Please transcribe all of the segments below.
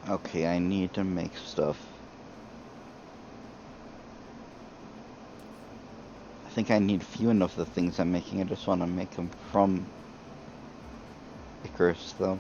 Okay, I need to make stuff. I think I need few enough of the things I'm making. I just want to make them from Icarus, though.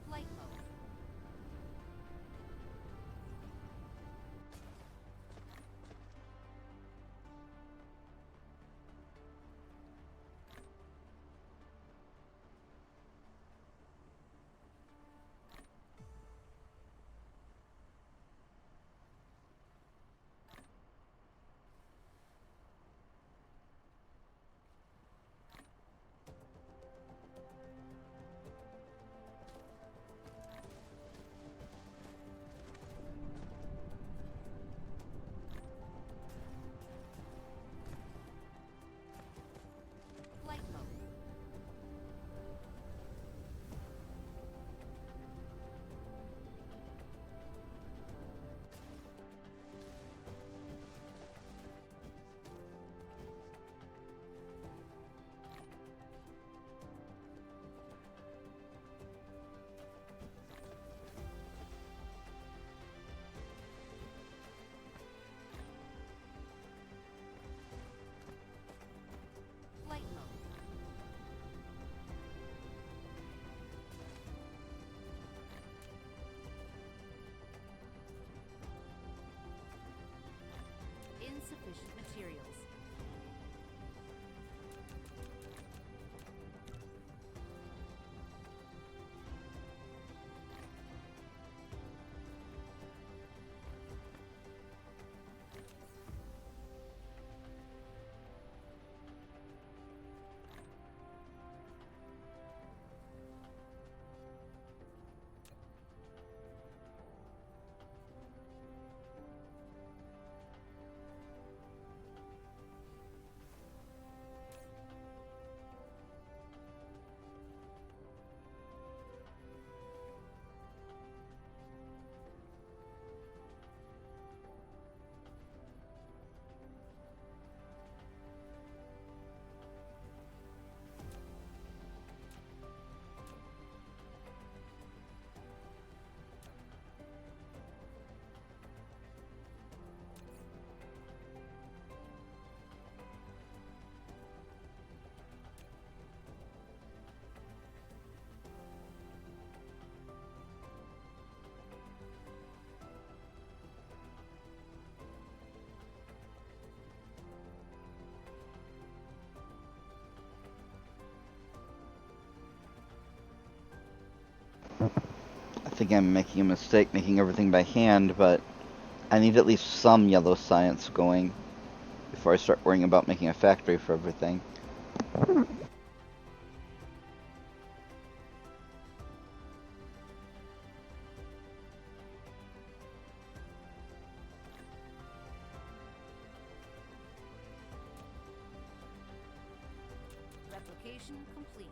Flight mode. Flight mode. Flight mode. Insufficient materials. I think I'm making a mistake making everything by hand, but I need at least some yellow science going before I start worrying about making a factory for everything. Replication complete.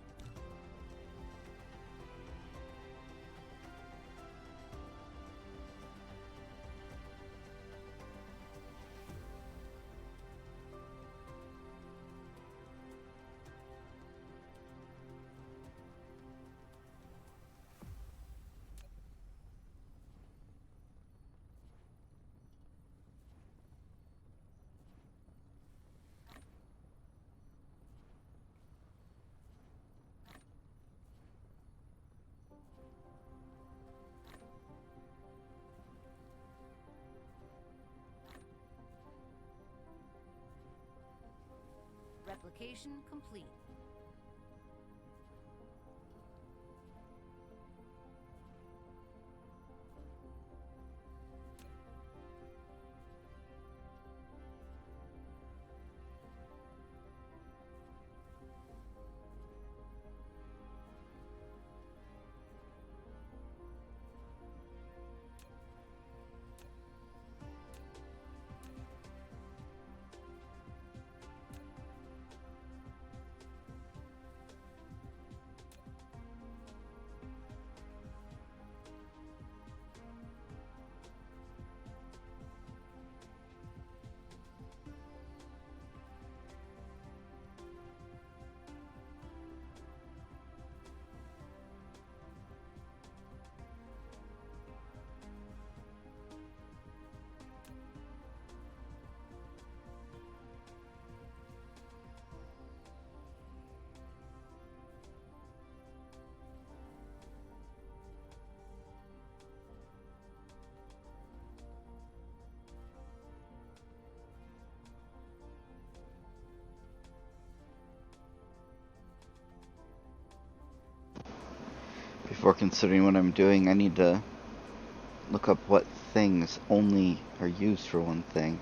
Replication complete. before considering what I'm doing, I need to look up what things only are used for one thing.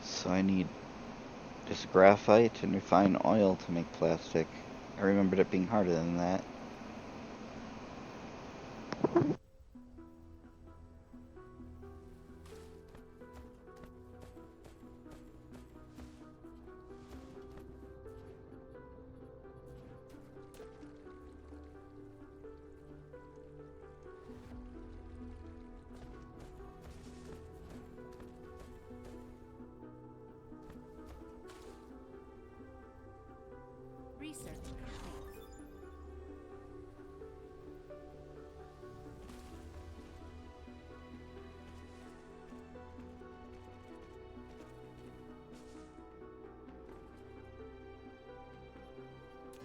So I need just graphite and refined oil to make plastic. I remembered it being harder than that. Research complete.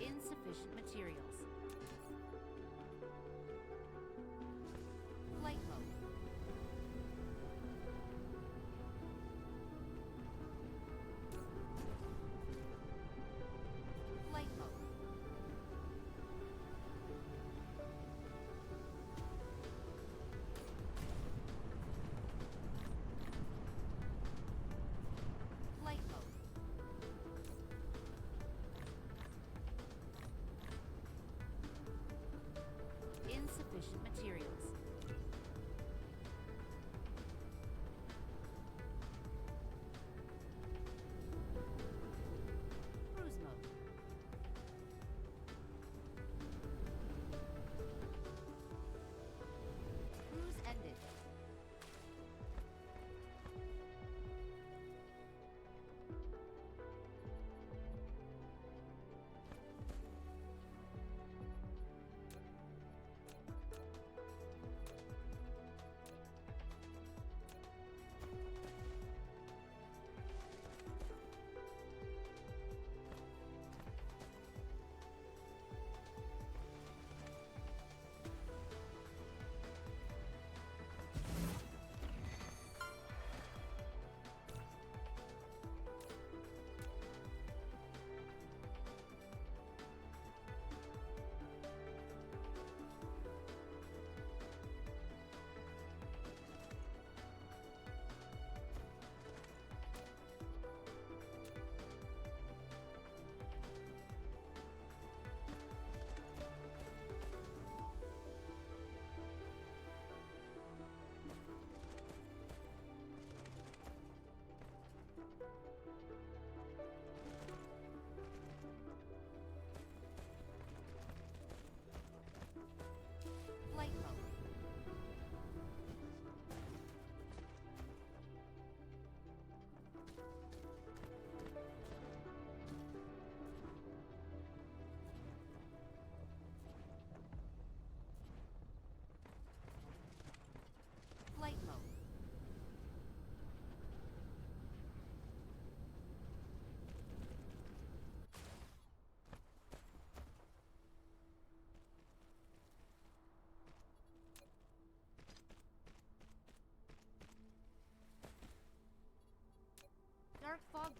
Insufficient materials. Flight mode. Flight mode. Flight mode.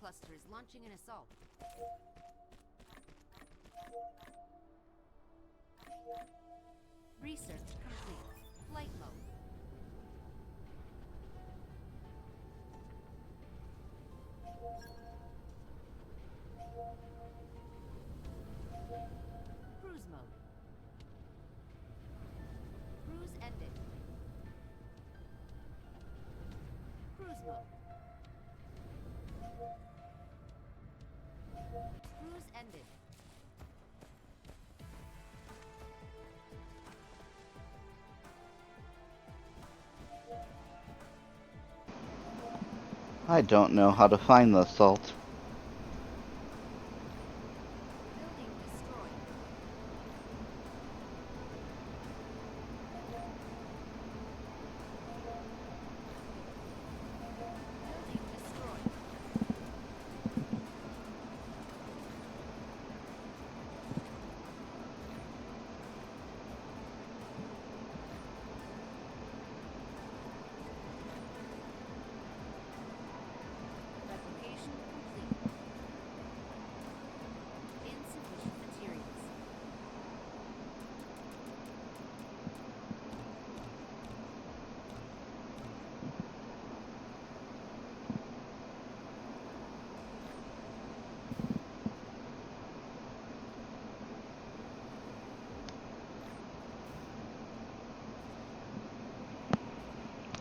cluster is launching an assault. Research complete. Flight mode. Cruise mode. Cruise ended. Cruise mode. Cruise ended. I don't know how to find the salt. Building destroyed. Building destroyed. Replication complete. Insufficient materials.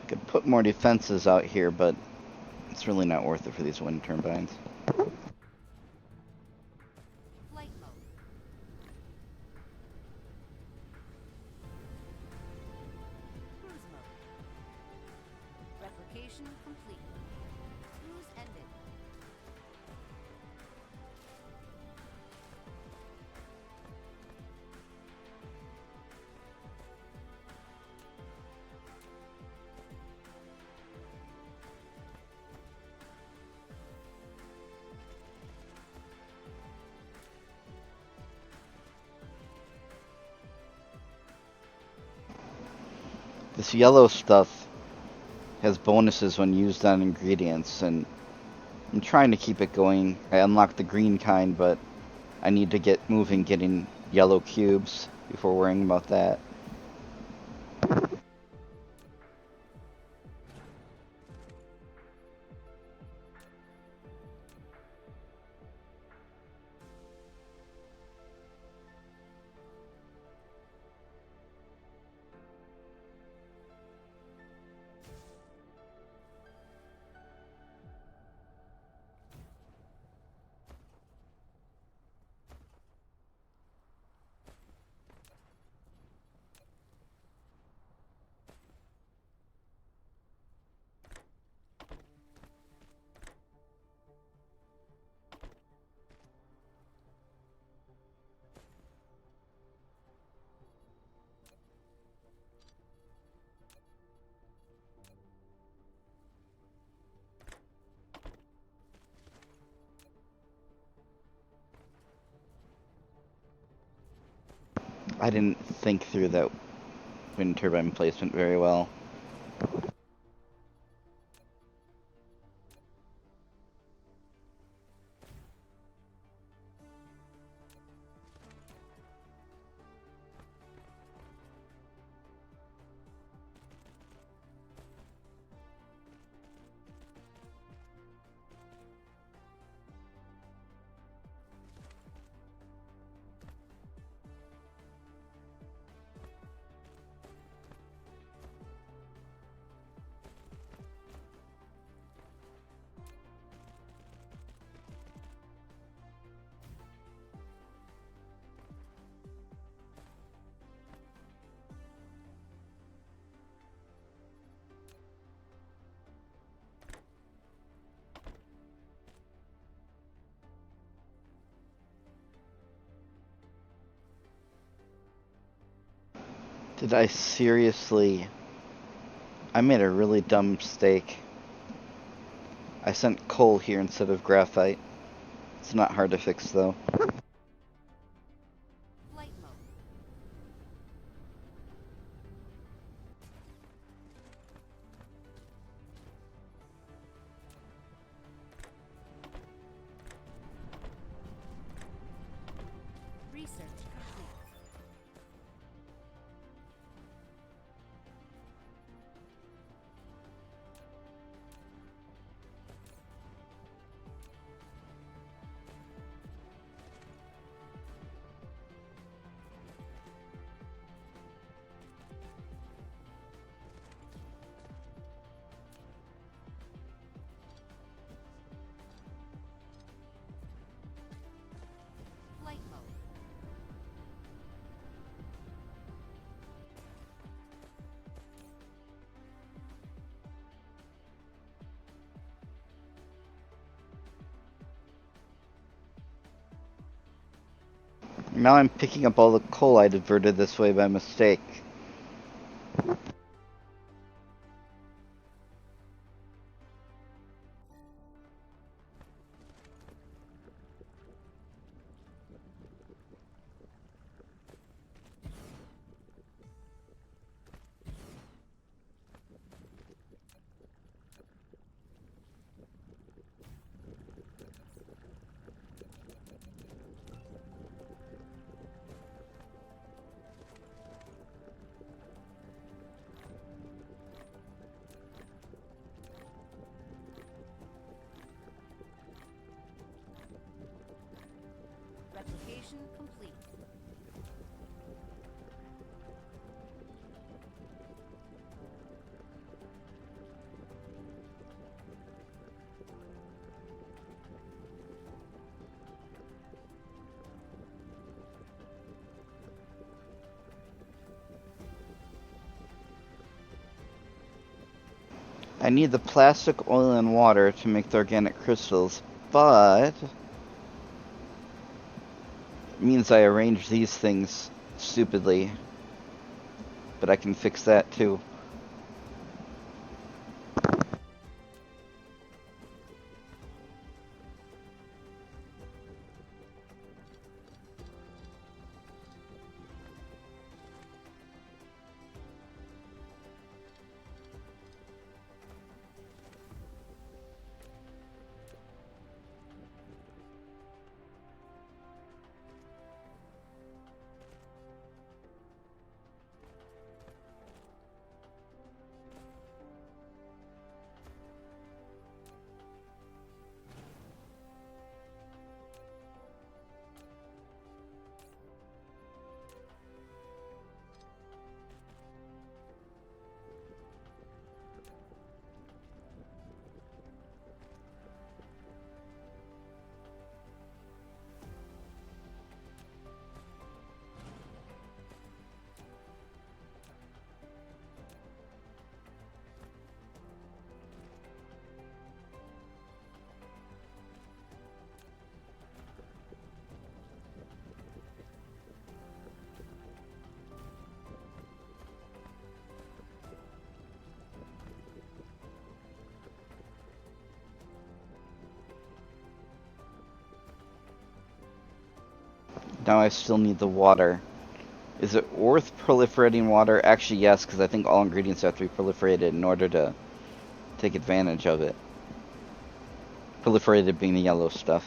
Could put more defenses out here, but it's really not worth it for these wind turbines. Flight mode. Cruise mode. Replication complete. Cruise ended. This yellow stuff has bonuses when used on ingredients, and I'm trying to keep it going. I unlocked the green kind, but I need to get moving getting yellow cubes before worrying about that. I didn't think through that wind turbine placement very well. Did I seriously... I made a really dumb mistake. I sent coal here instead of graphite. It's not hard to fix, though. Flight mode. Research complete. Flight mode. Now I'm picking up all the coal I diverted this way by mistake. Replication complete. I need the plastic, oil, and water to make the organic crystals, but it means I arrange these things stupidly. But I can fix that too. Now I still need the water. Is it worth proliferating water? Actually, yes, because I think all ingredients have to be proliferated in order to take advantage of it. Proliferated being the yellow stuff.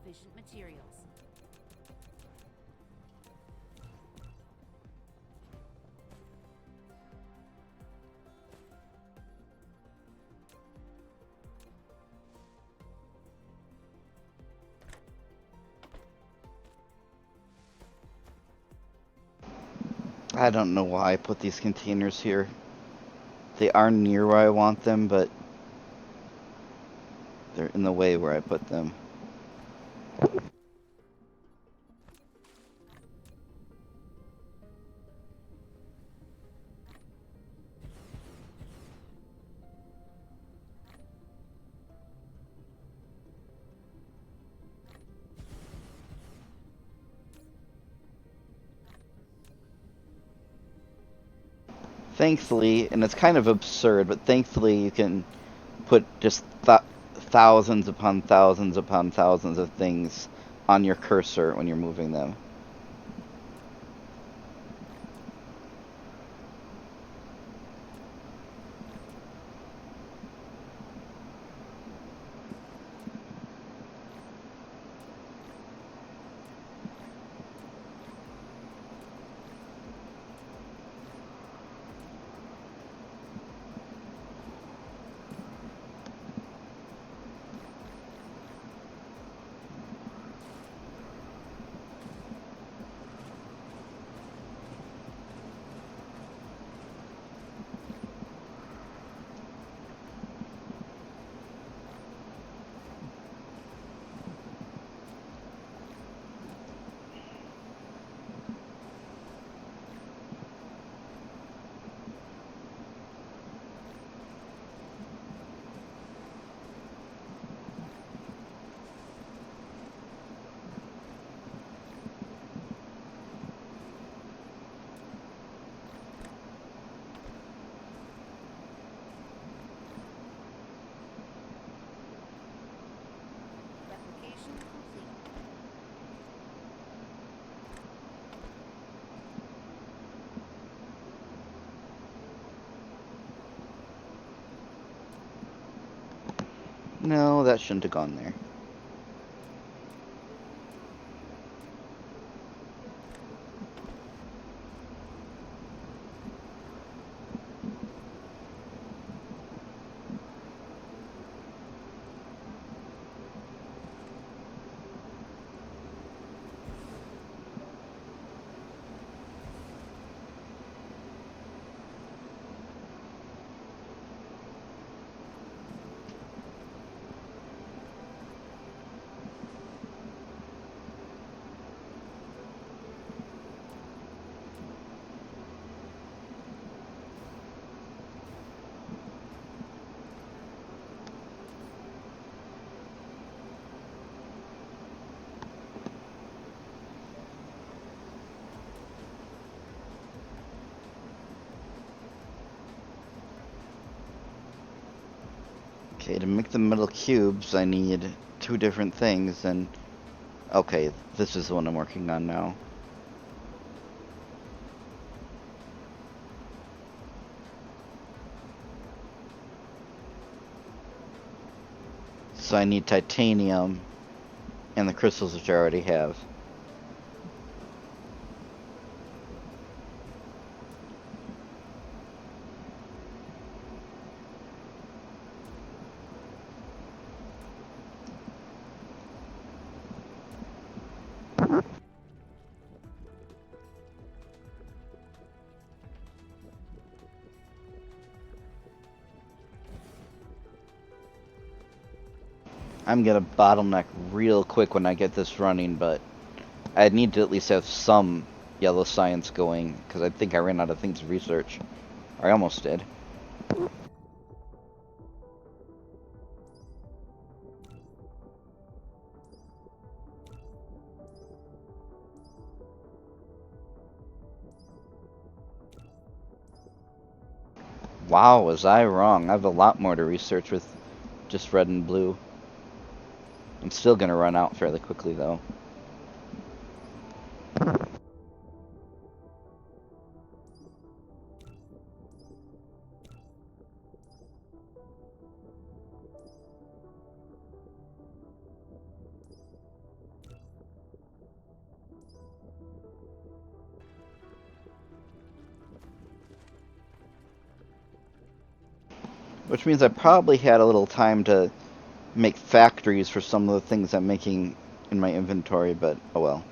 sufficient materials. I don't know why I put these containers here. They are near where I want them, but they're in the way where I put them. Thankfully, and it's kind of absurd, but thankfully you can put just thousands upon thousands upon thousands of things on your cursor when you're moving them. Replication complete. No, that shouldn't have gone there. Okay, to make the metal cubes, I need two different things, and okay, this is the one I'm working on now. So I need titanium and the crystals, which I already have. I'm gonna bottleneck real quick when I get this running, but I need to at least have some yellow science going, because I think I ran out of things to research. Or I almost did. Wow, was I wrong? I have a lot more to research with just red and blue. I'm still gonna run out fairly quickly, though. Which means I probably had a little time to make factories for some of the things I'm making in my inventory, but oh well.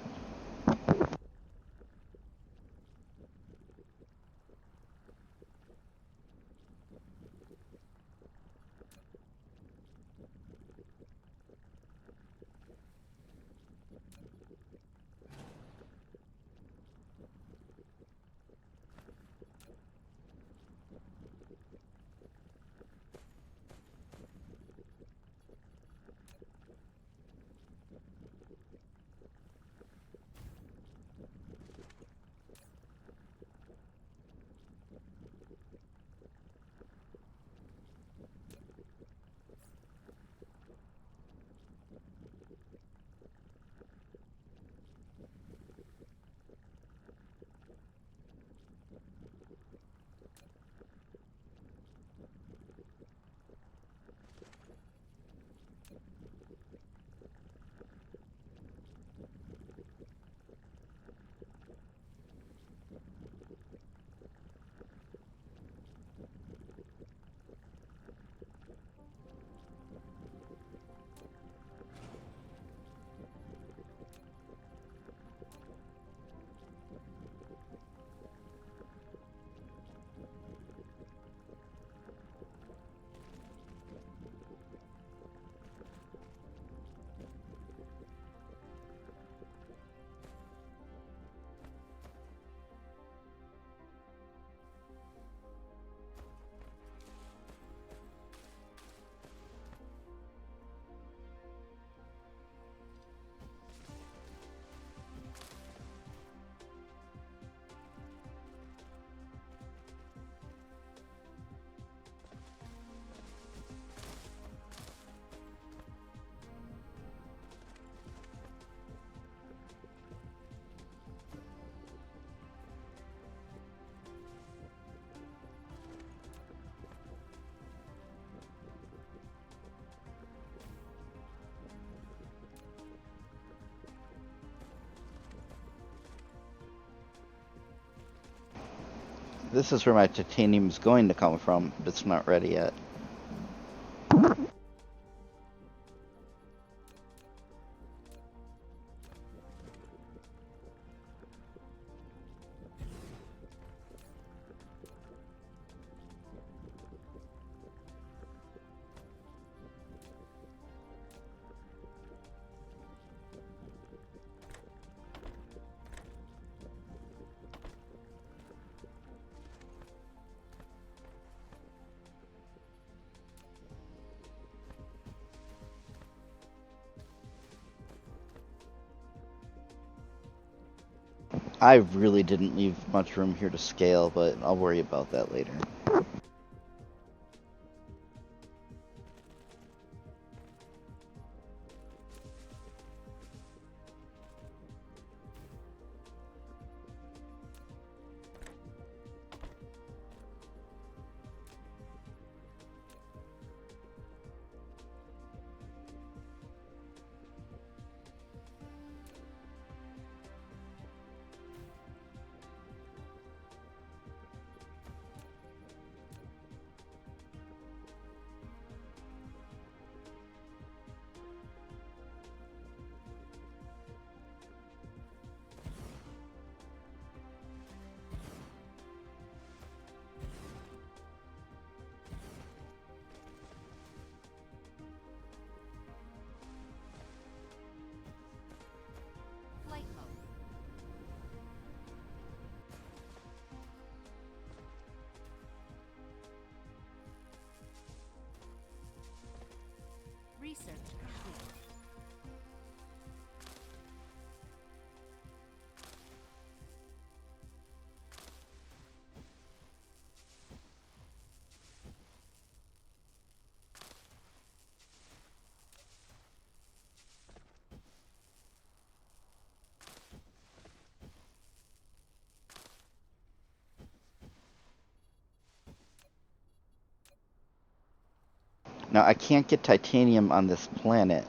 This is where my titanium is going to come from, but it's not ready yet. I really didn't leave much room here to scale, but I'll worry about that later. Flight mode. Research complete. Now, I can't get titanium on this planet,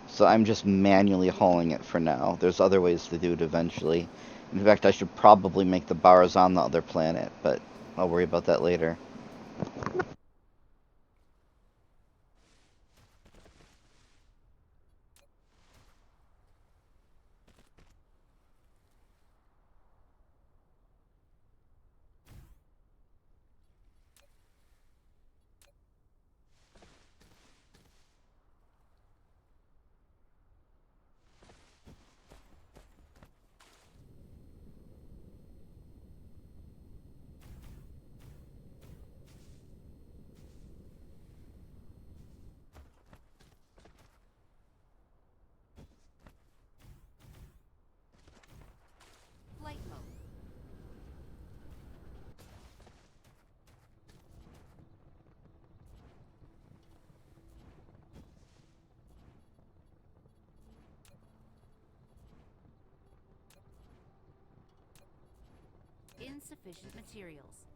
so I'm just manually hauling it for now. There's other ways to do it eventually. In fact, I should probably make the bars on the other planet, but I'll worry about that later. insufficient materials.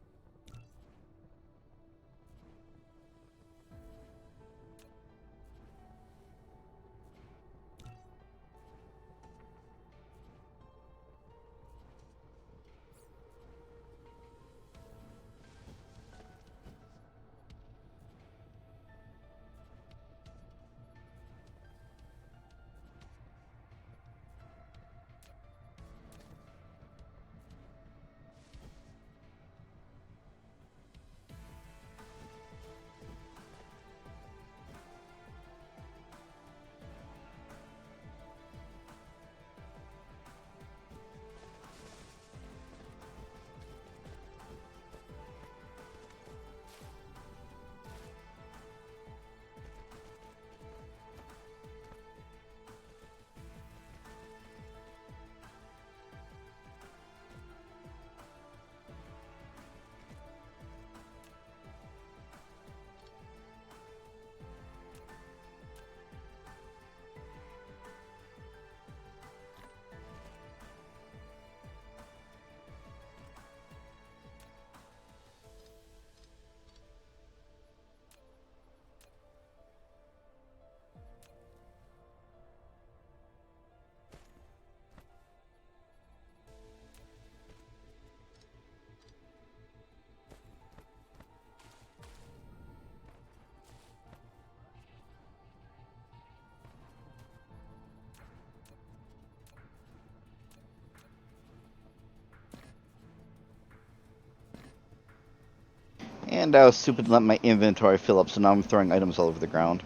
And I was stupid to let my inventory fill up, so now I'm throwing items all over the ground.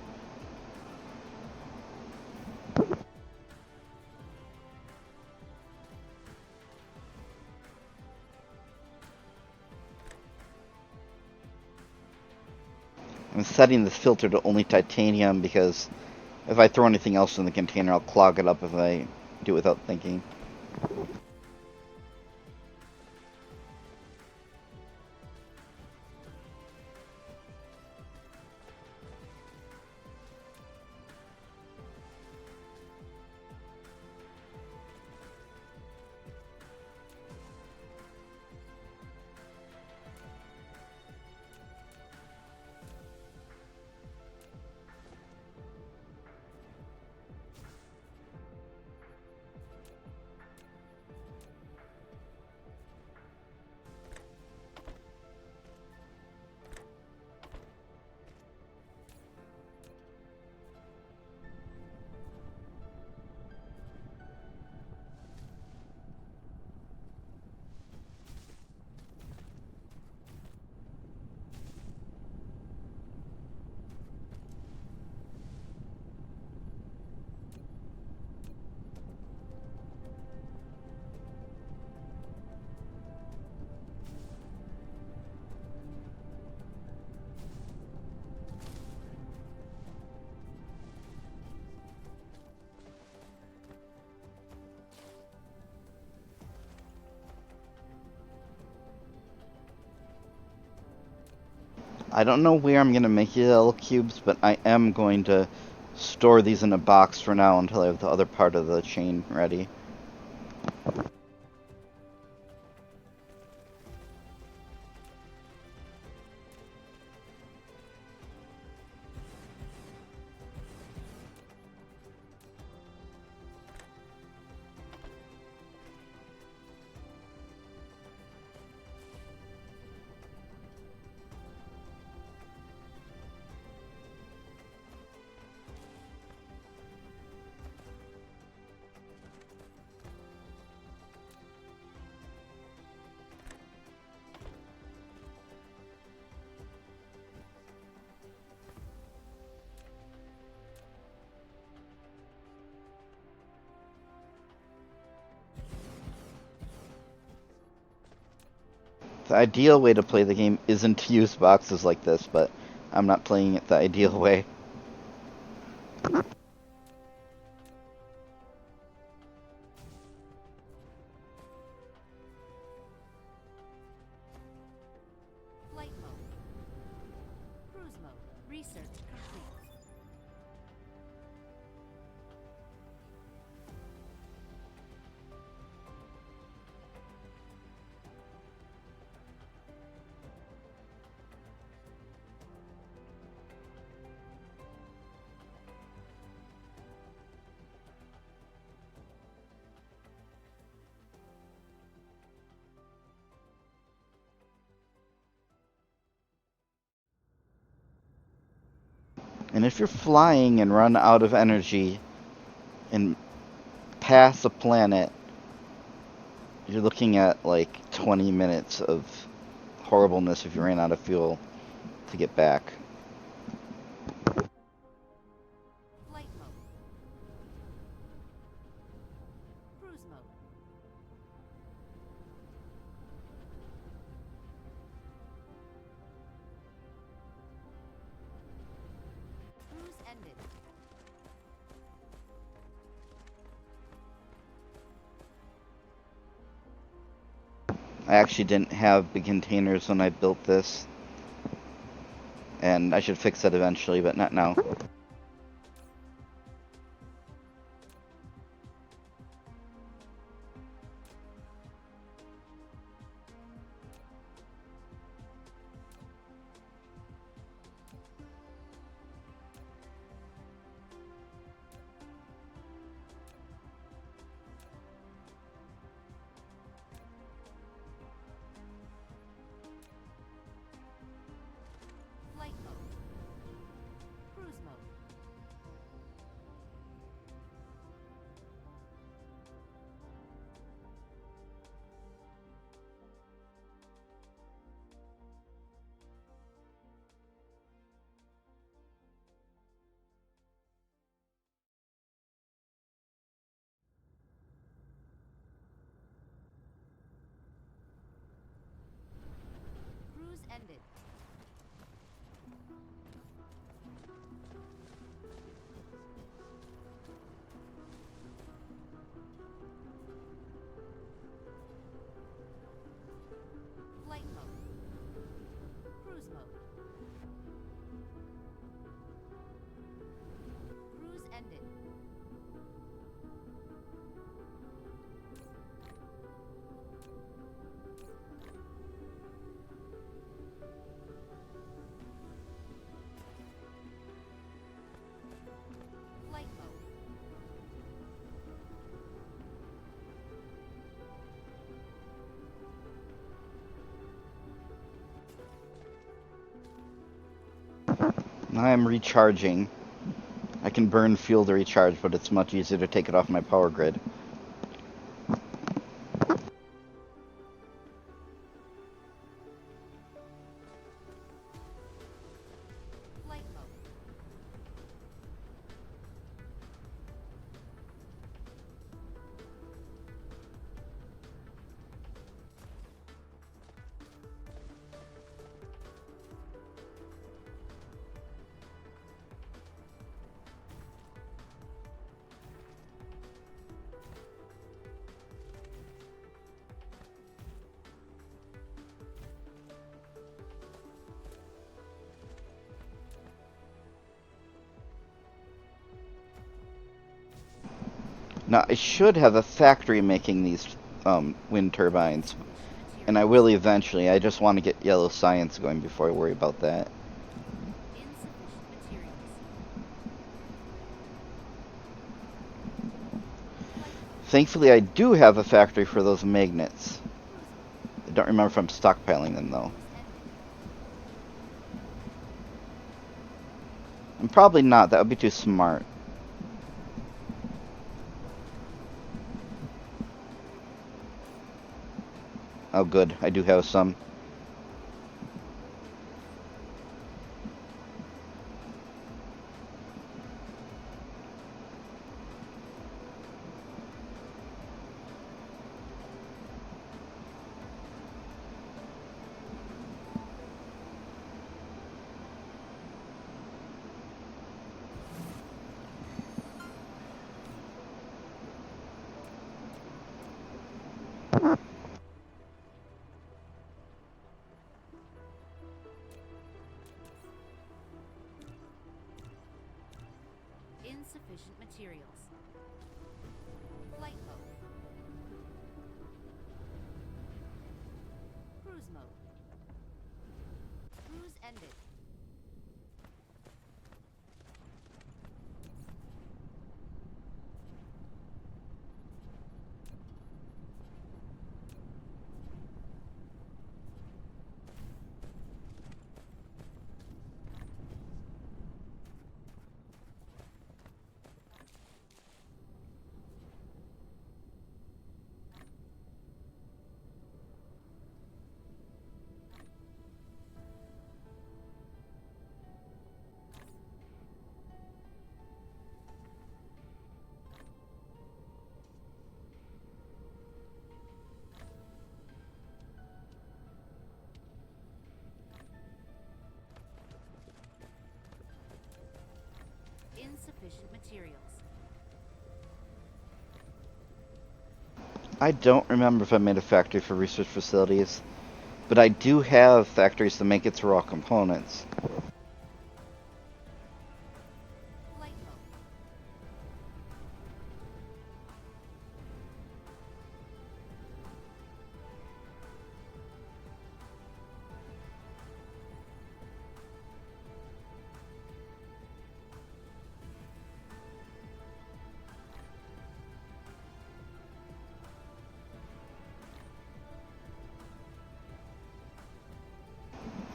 I'm setting this filter to only titanium because if I throw anything else in the container, I'll clog it up if I do it without thinking. I don't know where I'm going to make yellow cubes, but I am going to store these in a box for now until I have the other part of the chain ready. The ideal way to play the game isn't to use boxes like this, but I'm not playing it the ideal way. Flight mode. Cruise mode. Research complete. And if you're flying and run out of energy and pass a planet, you're looking at like 20 minutes of horribleness if you ran out of fuel to get back. Flight mode. Cruise mode. Cruise ended. I actually didn't have big containers when I built this, and I should fix that eventually, but not now. Flight mode. Cruise mode. Cruise ended. Flight mode. Cruise mode. Cruise ended. Flight mode. Now I'm recharging. I can burn fuel to recharge, but it's much easier to take it off my power grid. Flight mode. Now, I should have a factory making these wind turbines, and I Materials. will eventually. I just want to get yellow science going before I worry about that. Insufficient materials. Flight mode. Thankfully, I do have a factory for those magnets. Cruise mode. I don't remember if I'm stockpiling them, though. Cruise ended. I'm probably not. That would be too smart. Oh, good. I do have some. Insufficient materials. Flight mode. Cruise mode. Cruise ended. Insufficient materials. I don't remember if I made a factory for research facilities, but I do have factories to make its raw components. Flight mode.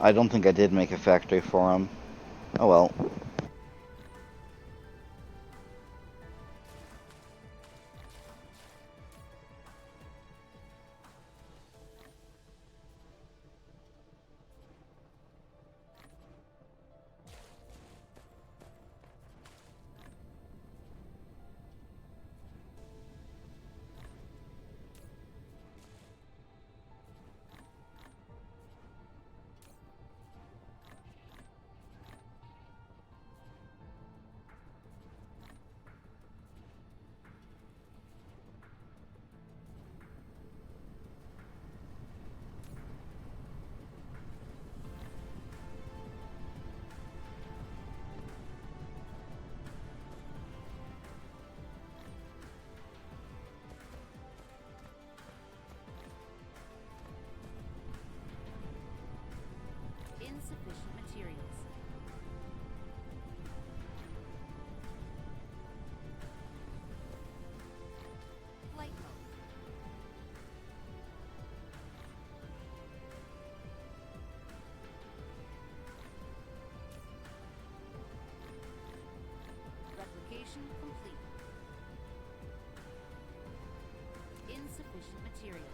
I don't think I did make a factory for them. Oh well. Insufficient materials. Flight mode. Replication complete. Insufficient materials.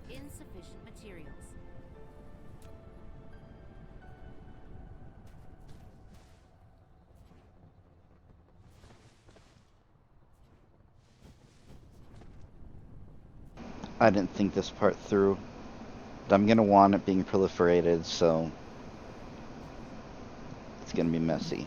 Insufficient materials. I didn't think this part through. But I'm gonna want it being proliferated, so it's gonna be messy.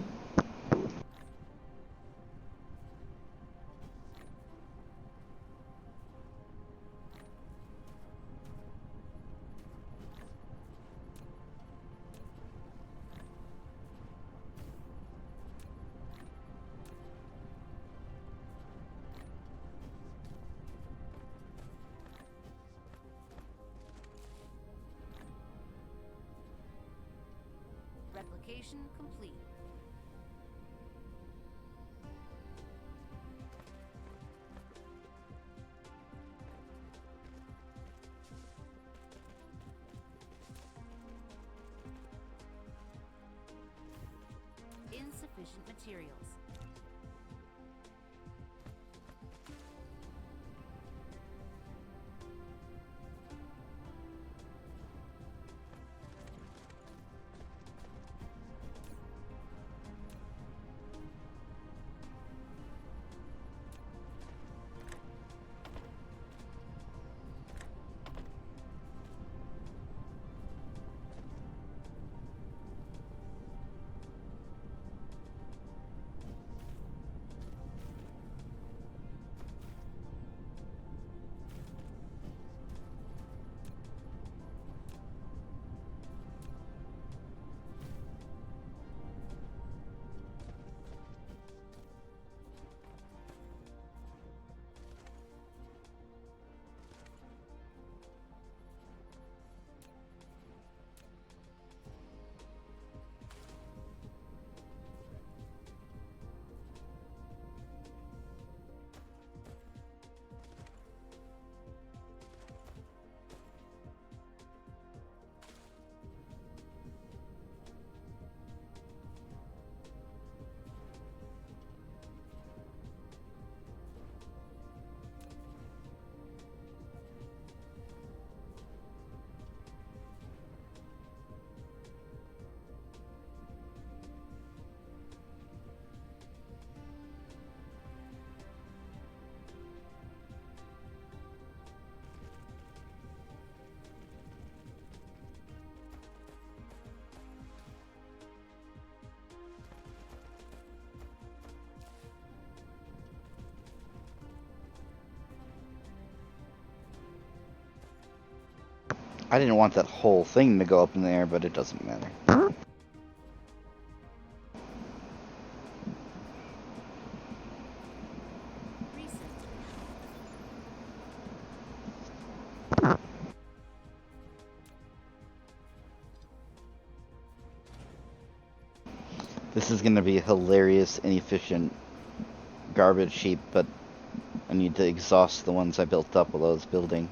Replication complete. Insufficient materials. I didn't want that whole thing to go up in the air, but it doesn't matter. Research. This is gonna be a hilarious, inefficient garbage heap, but I need to exhaust the ones I built up while I was building.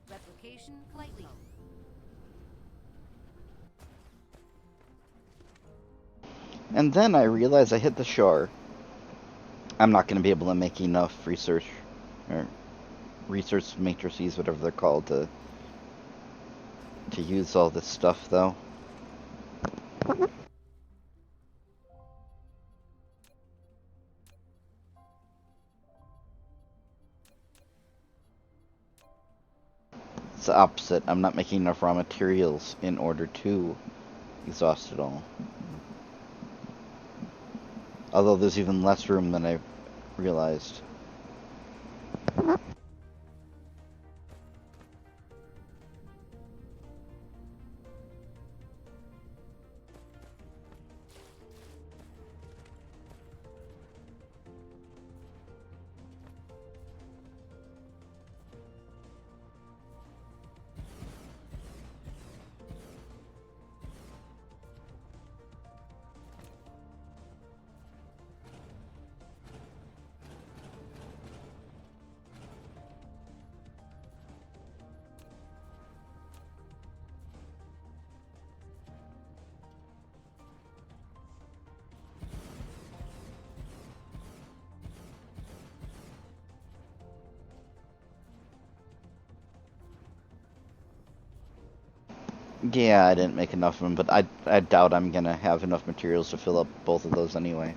Replication complete. And then I realized I hit the shore. I'm not going to be able to make enough research or research matrices, whatever they're called, to use all this stuff, though. It's the opposite. I'm not making enough raw materials in order to exhaust it all. Although there's even less room than I realized. Yeah, I didn't make enough of them, but I doubt I'm gonna have enough materials to fill up both of those anyway.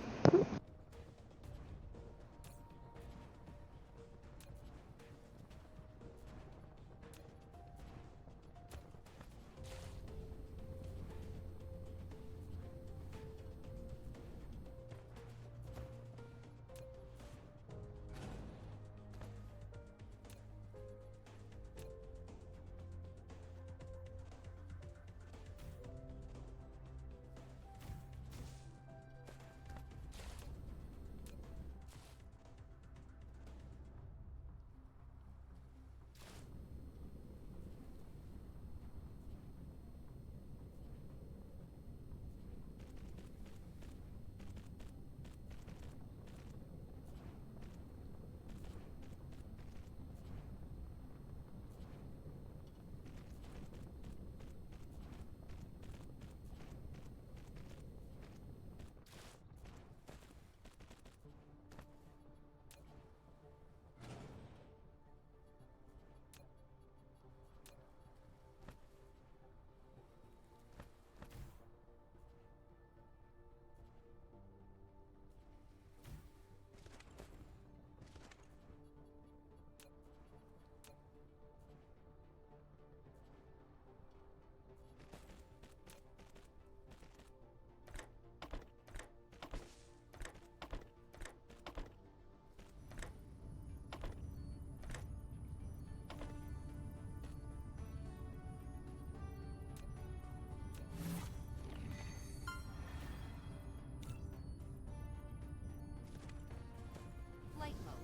Flight mode.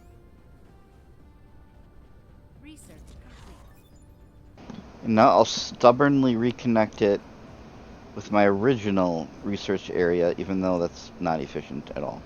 Research complete. And now I'll stubbornly reconnect it with my original research area, even though that's not efficient at all.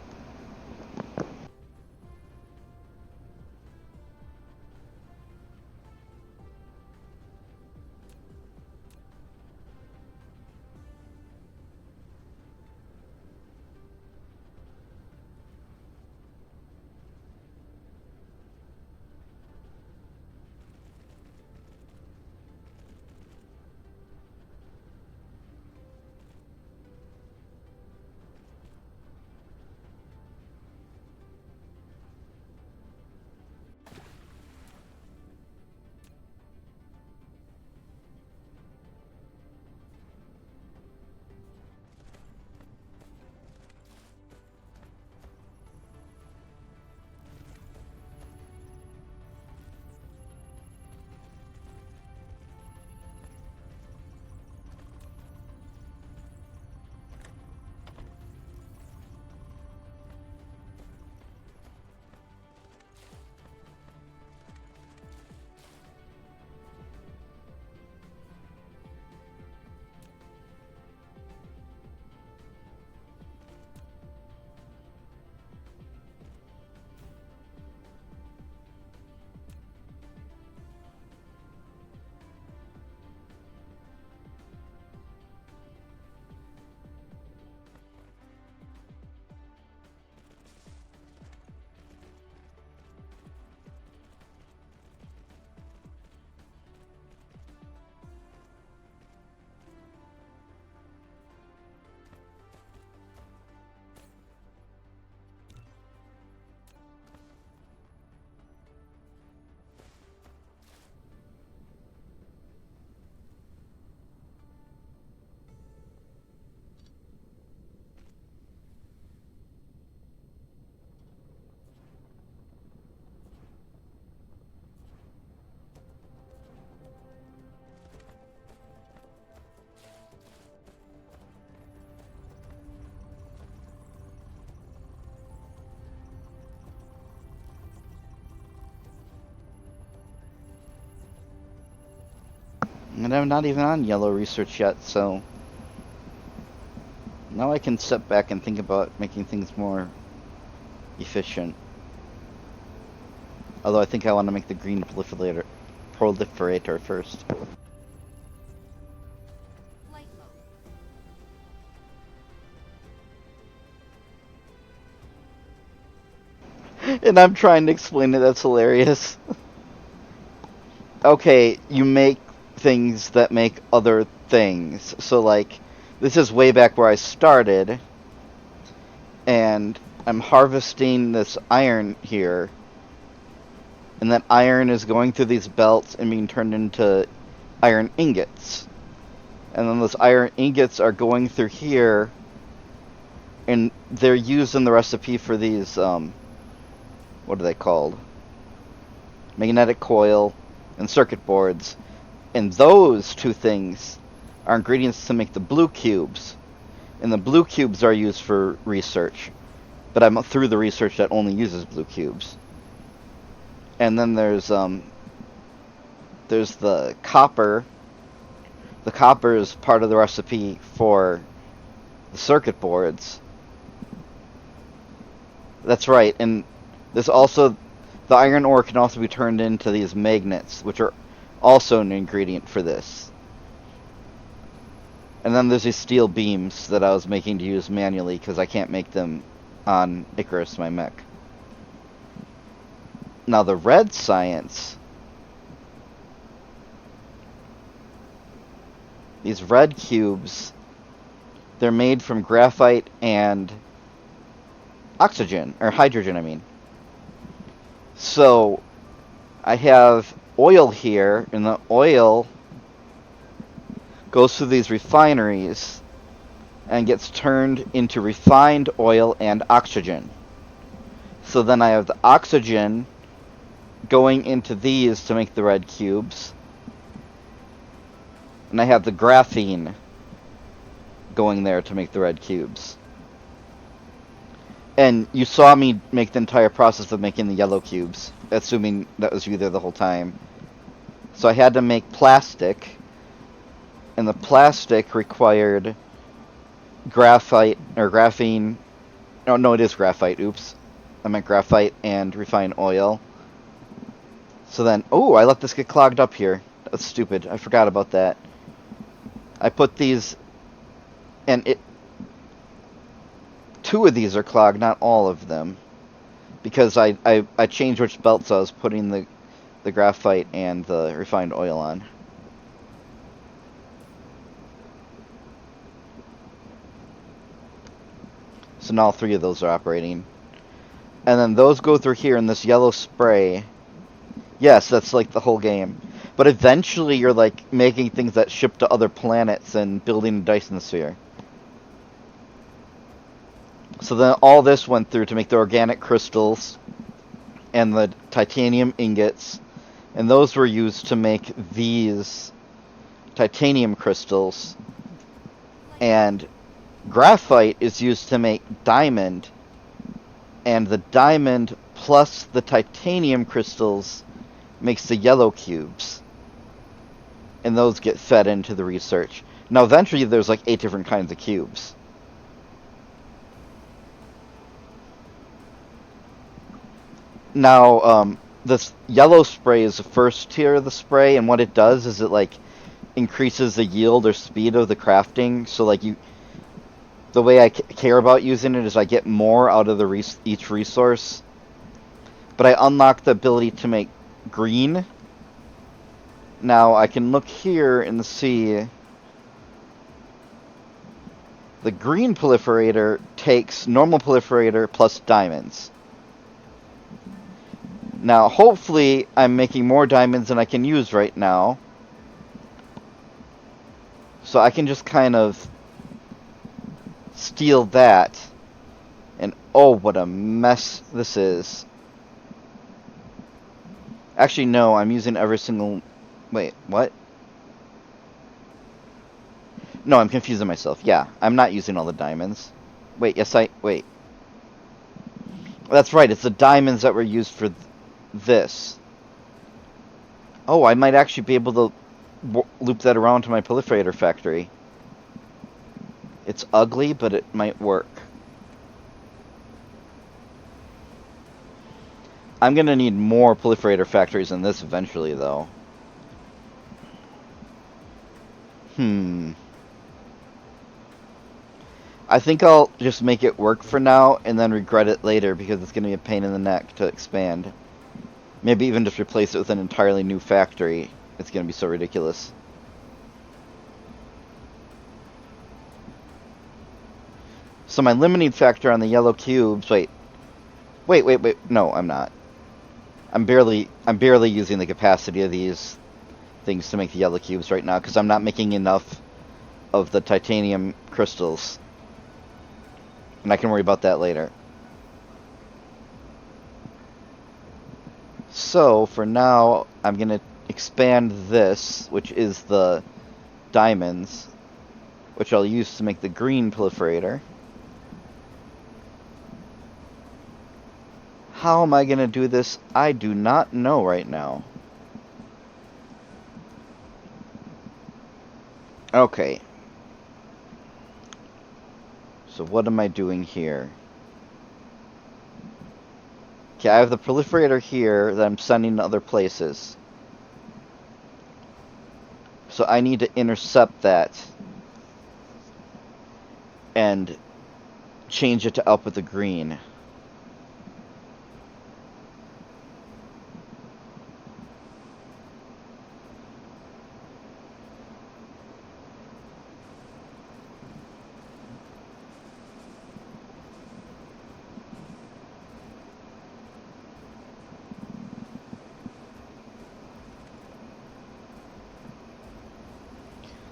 And I'm not even on yellow research yet, so now I can step back and think about making things more efficient. Although I think I want to make the green proliferator first. Flight mode. And I'm trying to explain it, that's hilarious. Okay, you make things that make other things. So, like, this is way back where I started, and I'm harvesting this iron here, and that iron is going through these belts and being turned into iron ingots. And then those iron ingots are going through here, and they're used in the recipe for these, what are they called? Magnetic coil and circuit boards. And those two things are ingredients to make the blue cubes. And the blue cubes are used for research. But I'm through the research that only uses blue cubes. And then there's the copper. The copper is part of the recipe for the circuit boards. That's right, and this also, the iron ore can also be turned into these magnets, which are also an ingredient for this. And then there's these steel beams that I was making to use manually because I can't make them on Icarus, my mech. Now the red science, these red cubes, they're made from graphite and oxygen, or hydrogen, I mean. So I have oil here, and the oil goes through these refineries and gets turned into refined oil and oxygen. So then I have the oxygen going into these to make the red cubes, and I have the graphene going there to make the red cubes. And you saw me make the entire process of making the yellow cubes, assuming that was you there the whole time. So I had to make plastic, and the plastic required graphite, or graphene. Oh, no, it is graphite, oops. I meant graphite and refined oil. So then, oh, I let this get clogged up here. That was stupid, I forgot about that. I put these, and two of these are clogged, not all of them, because I changed which belts I was putting the graphite and the refined oil on. So now all three of those are operating. And then those go through here in this yellow spray. Yes, that's like the whole game. But eventually you're like making things that ship to other planets and building a Dyson Sphere. So then all this went through to make the organic crystals and the titanium ingots, and those were used to make these titanium crystals. And graphite is used to make diamond, and the diamond plus the titanium crystals makes the yellow cubes, and those get fed into the research. Now eventually there's like 8 different kinds of cubes. Now, this yellow spray is the first tier of the spray, and what it does is it, like, increases the yield or speed of the crafting. So, like, the way I care about using it is I get more out of each resource. But I unlock the ability to make green. Now, I can look here and see the green proliferator takes normal proliferator plus diamonds. Now, hopefully, I'm making more diamonds than I can use right now. So I can just kind of steal that. And oh, what a mess this is. Actually, no, I'm using every single... Wait, what? No, I'm confusing myself. Yeah, I'm not using all the diamonds. Wait, yes, wait. That's right, it's the diamonds that were used for this. Oh, I might actually be able to loop that around to my proliferator factory. It's ugly, but it might work. I'm gonna need more proliferator factories than this eventually, though. I think I'll just make it work for now and then regret it later because it's gonna be a pain in the neck to expand. Maybe even just replace it with an entirely new factory. It's gonna be so ridiculous. So my limiting factor on the yellow cubes, wait. No, I'm not. I'm barely using the capacity of these things to make the yellow cubes right now because I'm not making enough of the titanium crystals. And I can worry about that later. So, for now, I'm going to expand this, which is the diamonds, which I'll use to make the green proliferator. How am I going to do this? I do not know right now. Okay. So what am I doing here? Okay, I have the proliferator here that I'm sending to other places. So I need to intercept that and change it to output the green.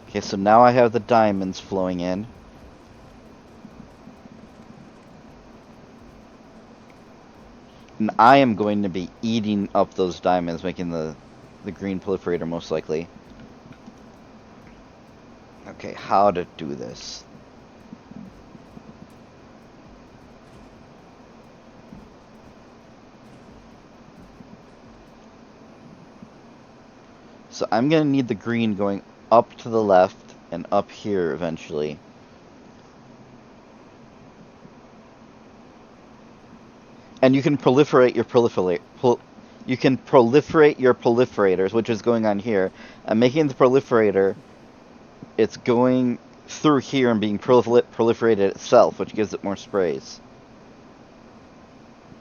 Okay, so now I have the diamonds flowing in. And I am going to be eating up those diamonds, making the green proliferator most likely. Okay, how to do this? So I'm going to need the green going up to the left and up here eventually. And you can proliferate your proliferators, which is going on here. I'm making the proliferator. It's going through here and being proliferated itself, which gives it more sprays.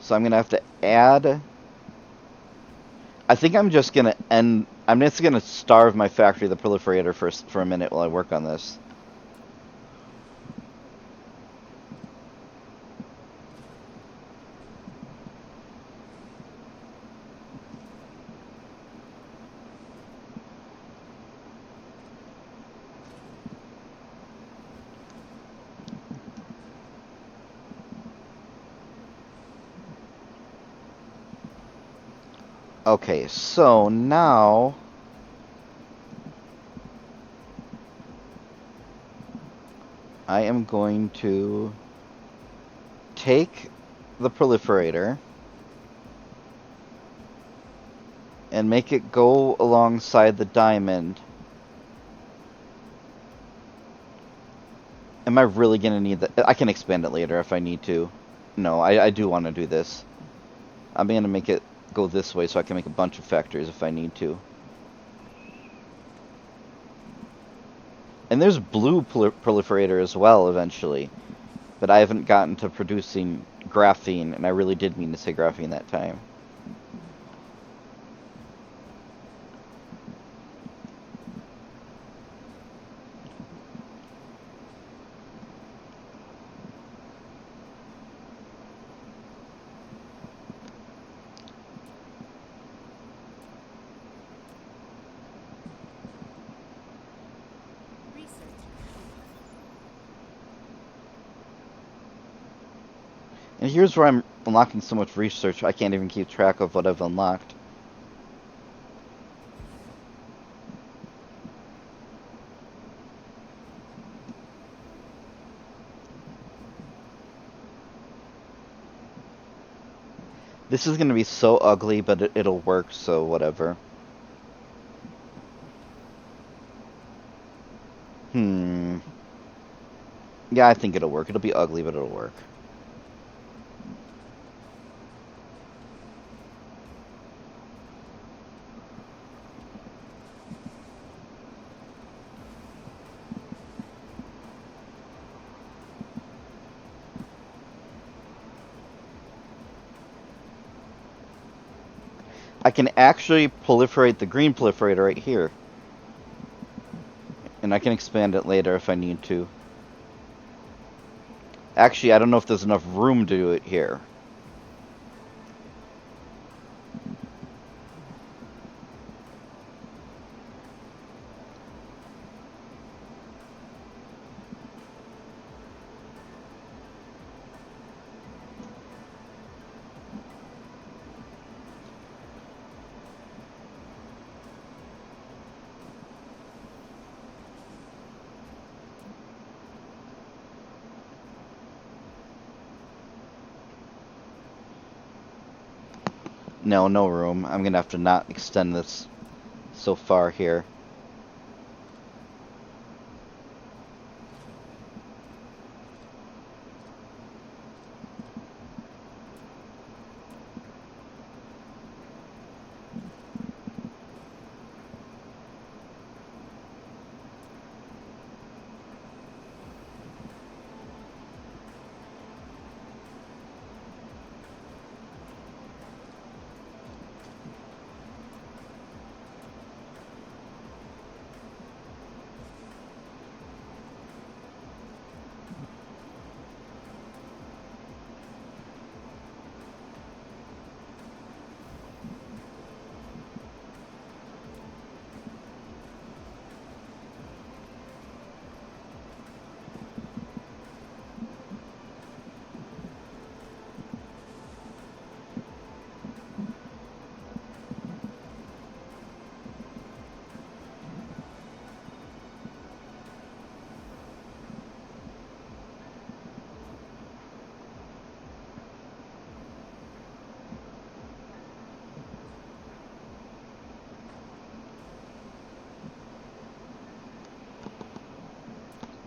So I'm gonna have to add. I think I'm just gonna end. I'm just gonna starve my factory, the proliferator, for a minute while I work on this. Okay, so now I am going to take the proliferator and make it go alongside the diamond. Am I really going to need that? I can expand it later if I need to. No, I do want to do this. I'm going to make it go this way so I can make a bunch of factories if I need to. And there's blue proliferator as well eventually. But I haven't gotten to producing graphene, and I really did mean to say graphene that time. And here's where I'm unlocking so much research, I can't even keep track of what I've unlocked. This is going to be so ugly, but it'll work, so whatever. Hmm. Yeah, I think it'll work. It'll be ugly, but it'll work. I can actually proliferate the green proliferator right here. And I can expand it later if I need to. Actually, I don't know if there's enough room to do it here. No, no room. I'm gonna have to not extend this so far here.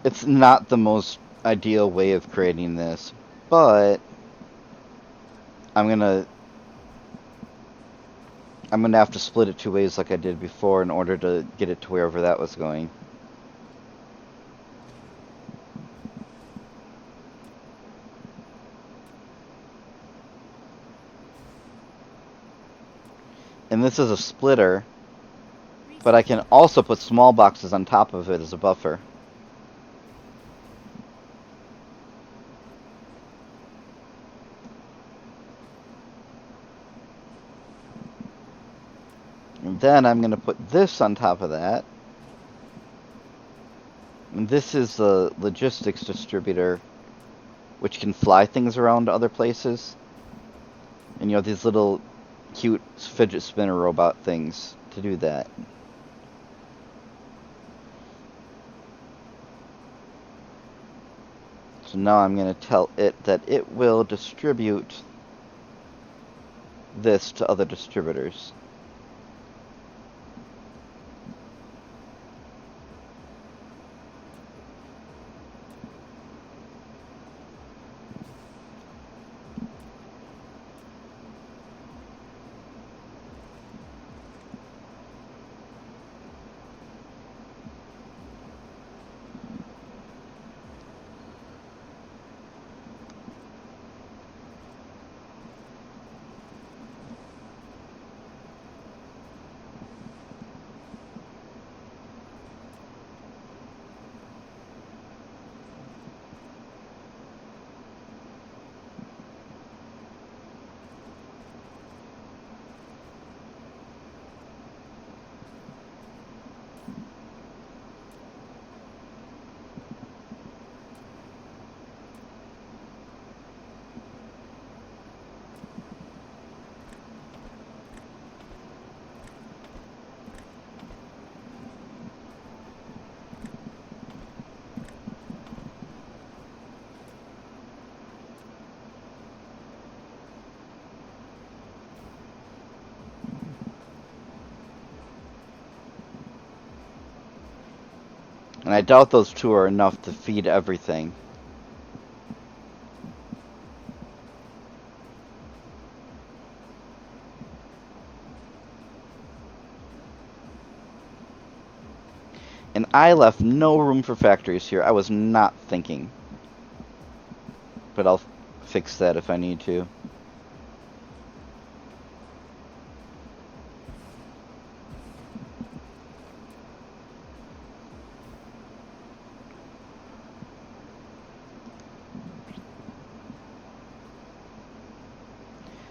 It's not the most ideal way of creating this, but I'm gonna I'm gonna have to split it two ways like I did before in order to get it to wherever that was going. And this is a splitter, but I can also put small boxes on top of it as a buffer. And then I'm going to put this on top of that. And this is the logistics distributor, which can fly things around to other places. And you have these little cute fidget spinner robot things to do that. So now I'm going to tell it that it will distribute this to other distributors. And I doubt those two are enough to feed everything. And I left no room for factories here. I was not thinking. But I'll fix that if I need to.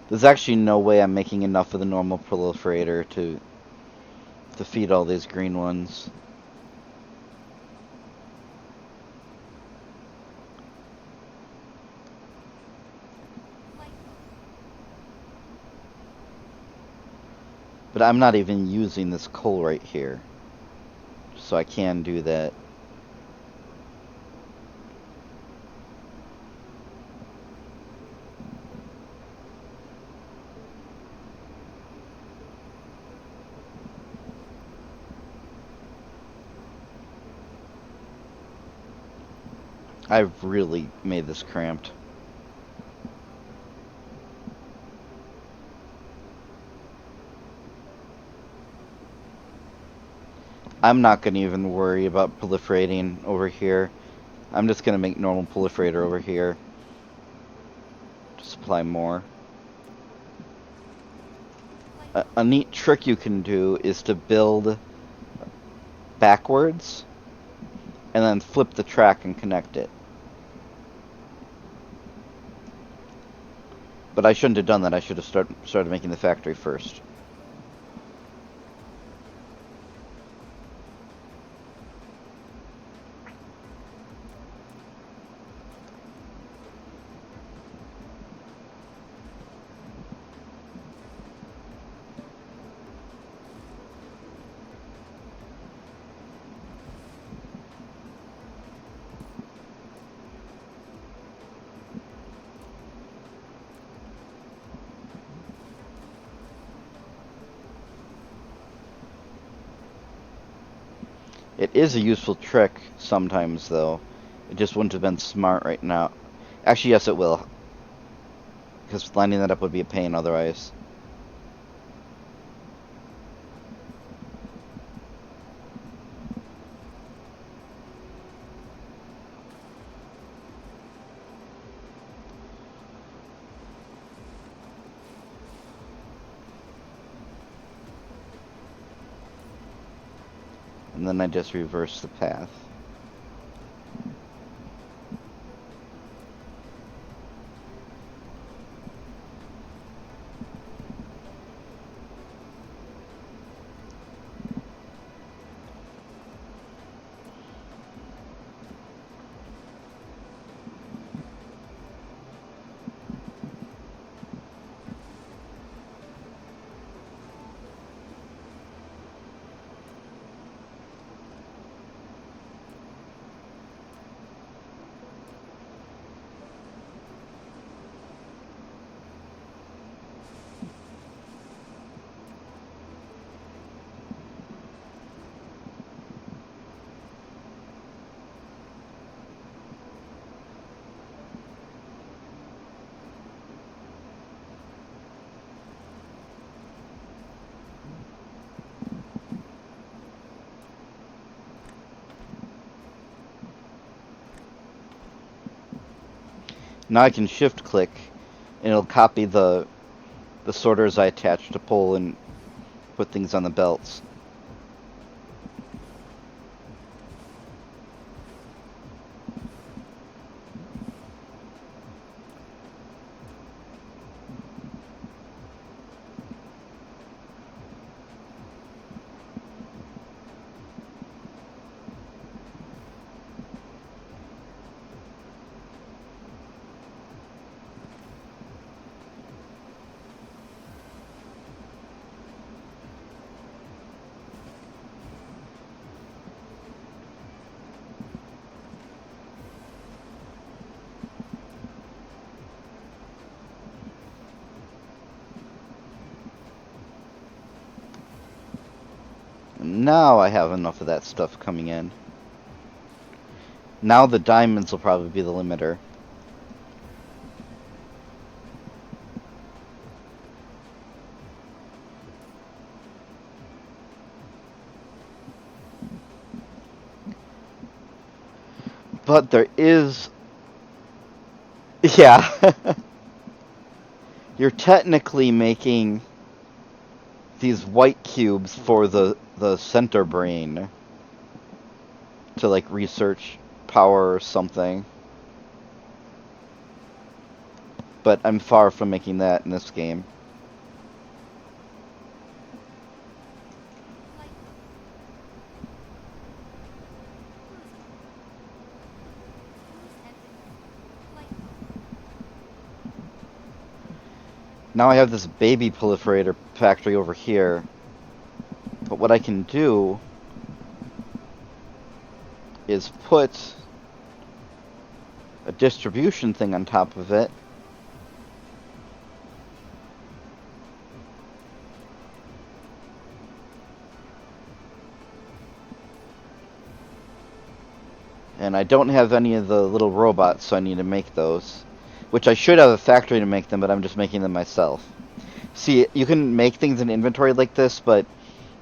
There's actually no way I'm making enough of the normal proliferator to feed all these green ones. Flight mode. But I'm not even using this coal right here. So I can do that. I've really made this cramped. I'm not going to even worry about proliferating over here. I'm just going to make normal proliferator over here to supply more. A neat trick you can do is to build backwards and then flip the track and connect it. But I shouldn't have done that. I should have started making the factory first. It is a useful trick sometimes, though. It just wouldn't have been smart right now. Actually, yes, it will. Because lining that up would be a pain otherwise. And then I just reverse the path. Now I can shift click and it'll copy the sorters I attached to pull and put things on the belts. Now I have enough of that stuff coming in. Now the diamonds will probably be the limiter. But there is... Yeah. You're technically making these white cubes for the center brain to, like, research power or something. But I'm far from making that in this game. Light mode. Cruise mode. Cruise engine. Light mode. Now I have this baby proliferator factory over here. But what I can do is put a distribution thing on top of it. And I don't have any of the little robots, so I need to make those. Which I should have a factory to make them, but I'm just making them myself. See, you can make things in inventory like this, but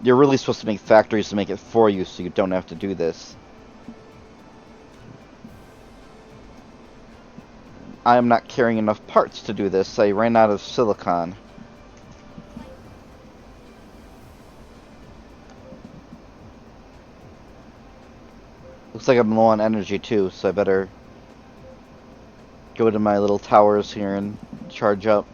you're really supposed to make factories to make it for you, so you don't have to do this. I am not carrying enough parts to do this. I ran out of silicon. Light mode. Looks like I'm low on energy too, so I better go to my little towers here and charge up.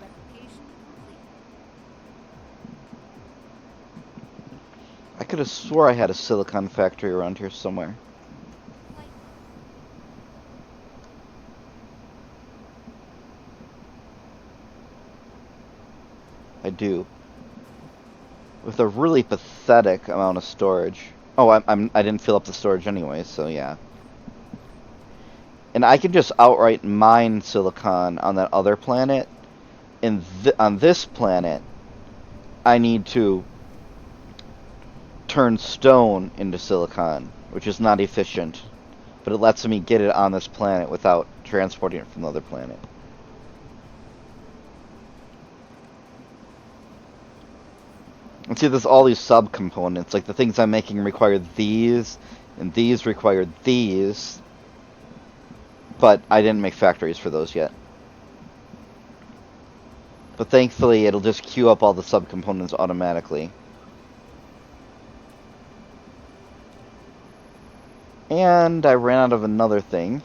Replication complete. I could have swore I had a silicon factory around here somewhere. Light mode. I do. With a really pathetic amount of storage. Oh, I didn't fill up the storage anyway, so yeah. And I can just outright mine silicon on that other planet. And on this planet, I need to turn stone into silicon, which is not efficient. But it lets me get it on this planet without transporting it from the other planet. And see, there's all these subcomponents. Like, the things I'm making require these, and these require these. But I didn't make factories for those yet. But thankfully, it'll just queue up all the subcomponents automatically. And I ran out of another thing.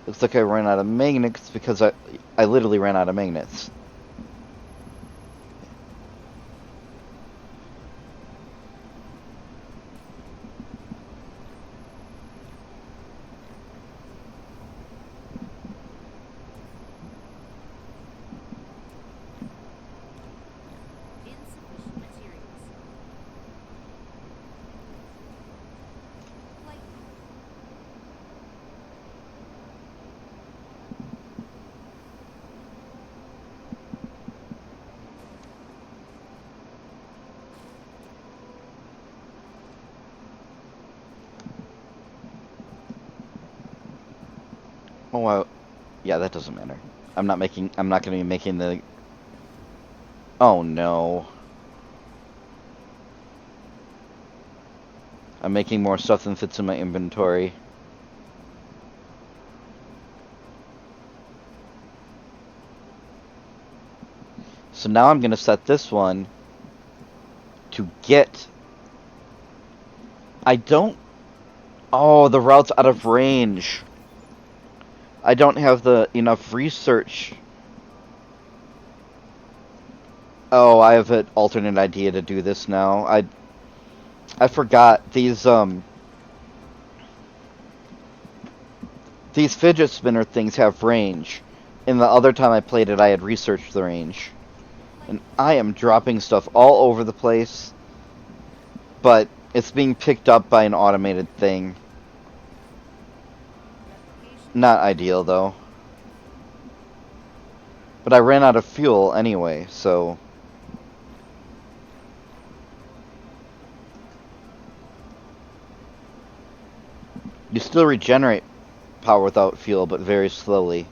Looks like I ran out of magnets because I literally ran out of magnets. Insufficient materials. Light mode. Oh, yeah, that doesn't matter. I'm not going to be making the... Oh, no. I'm making more stuff than fits in my inventory. So now I'm going to set this one to get... I don't... Oh, the route's out of range. I don't have enough research. Oh, I have an alternate idea to do this now. I forgot these fidget spinner things have range. And the other time I played it, I had researched the range. And I am dropping stuff all over the place. But it's being picked up by an automated thing. Replication. Not ideal, though. But I ran out of fuel anyway, so... You still regenerate power without fuel, but very slowly.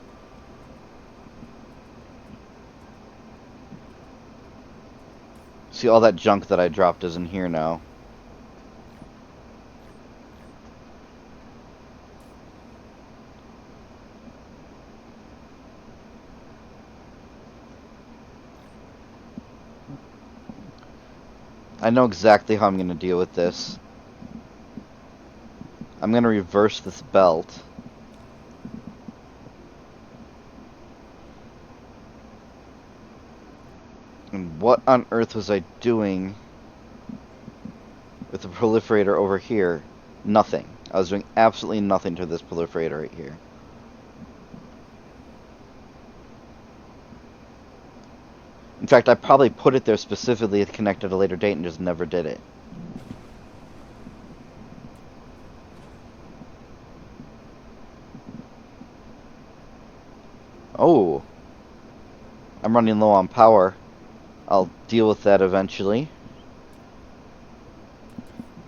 See, all that junk that I dropped is in here now. I know exactly how I'm going to deal with this. I'm going to reverse this belt. And what on earth was I doing with the proliferator over here? Nothing. I was doing absolutely nothing to this proliferator right here. In fact, I probably put it there specifically to connect at a later date and just never did it. Oh. I'm running low on power. I'll deal with that eventually.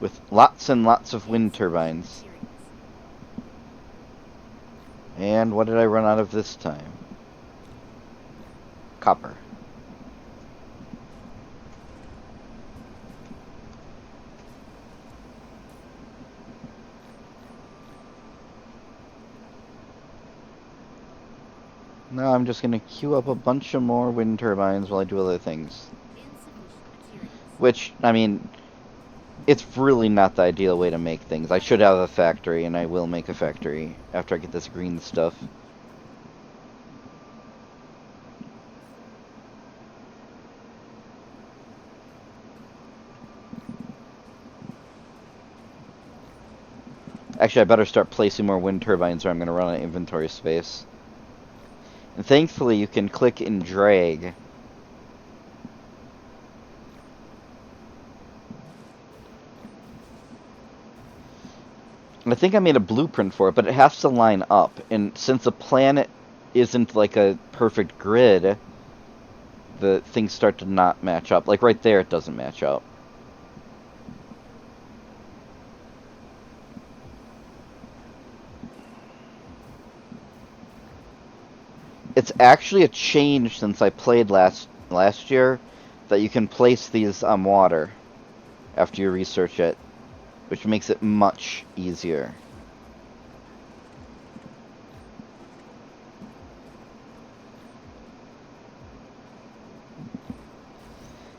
With lots and lots of wind turbines. And what did I run out of this time? Copper. Now I'm just going to queue up a bunch of more wind turbines while I do other things. Which, I mean, it's really not the ideal way to make things. I should have a factory, and I will make a factory after I get this green stuff. Actually, I better start placing more wind turbines or I'm going to run out of inventory space. And thankfully, you can click and drag. And I think I made a blueprint for it, but it has to line up. And since the planet isn't like a perfect grid, the things start to not match up. Like right there, it doesn't match up. It's actually a change since I played last year that you can place these on water after you research it, which makes it much easier.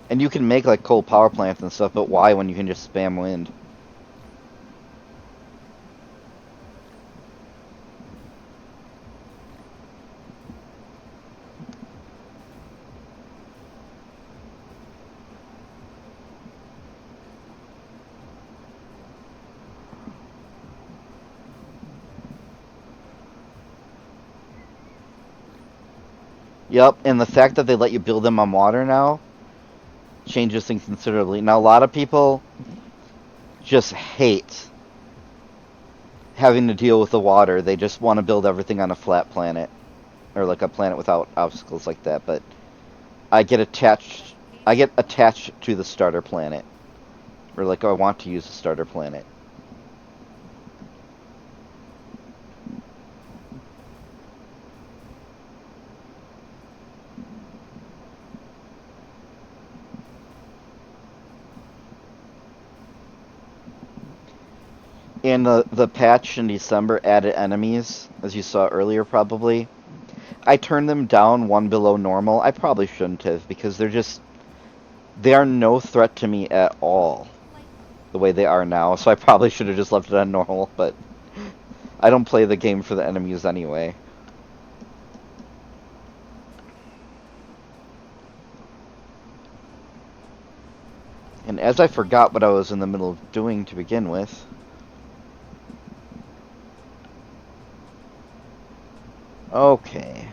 And you can make like coal power plants and stuff, but why when you can just spam wind? Yep, and the fact that they let you build them on water now changes things considerably. Now, a lot of people just hate having to deal with the water. They just want to build everything on a flat planet, or like a planet without obstacles like that. But I get attached to the starter planet, or like, oh, I want to use the starter planet. And the patch in December added enemies, as you saw earlier probably. I turned them down one below normal. I probably shouldn't have, because they are no threat to me at all, the way they are now, so I probably should have just left it on normal, but I don't play the game for the enemies anyway. And as I forgot what I was in the middle of doing to begin with... Okay.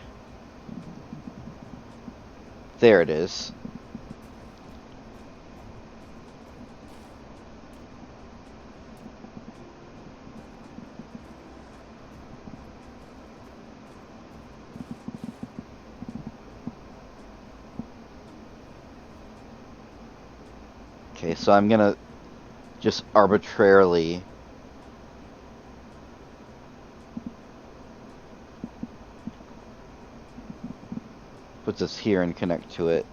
There it is. Okay, so I'm gonna just arbitrarily put this here and connect to it.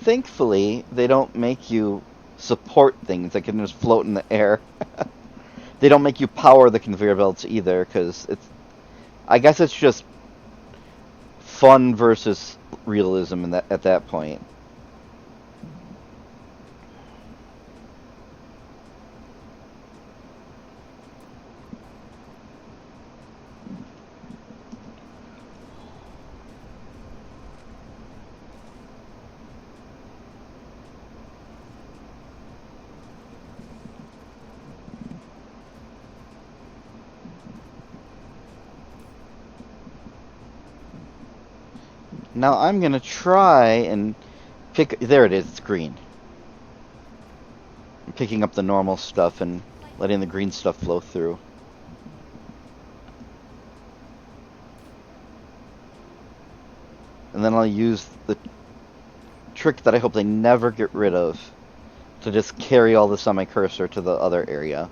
Thankfully, they don't make you support things that can just float in the air. They don't make you power the conveyor belts either, because I guess it's just fun versus realism in that at that point. Now I'm gonna try and pick. There it is. It's green. I'm picking up the normal stuff and letting the green stuff flow through. And then I'll use the trick that I hope they never get rid of to just carry all this on my cursor to the other area.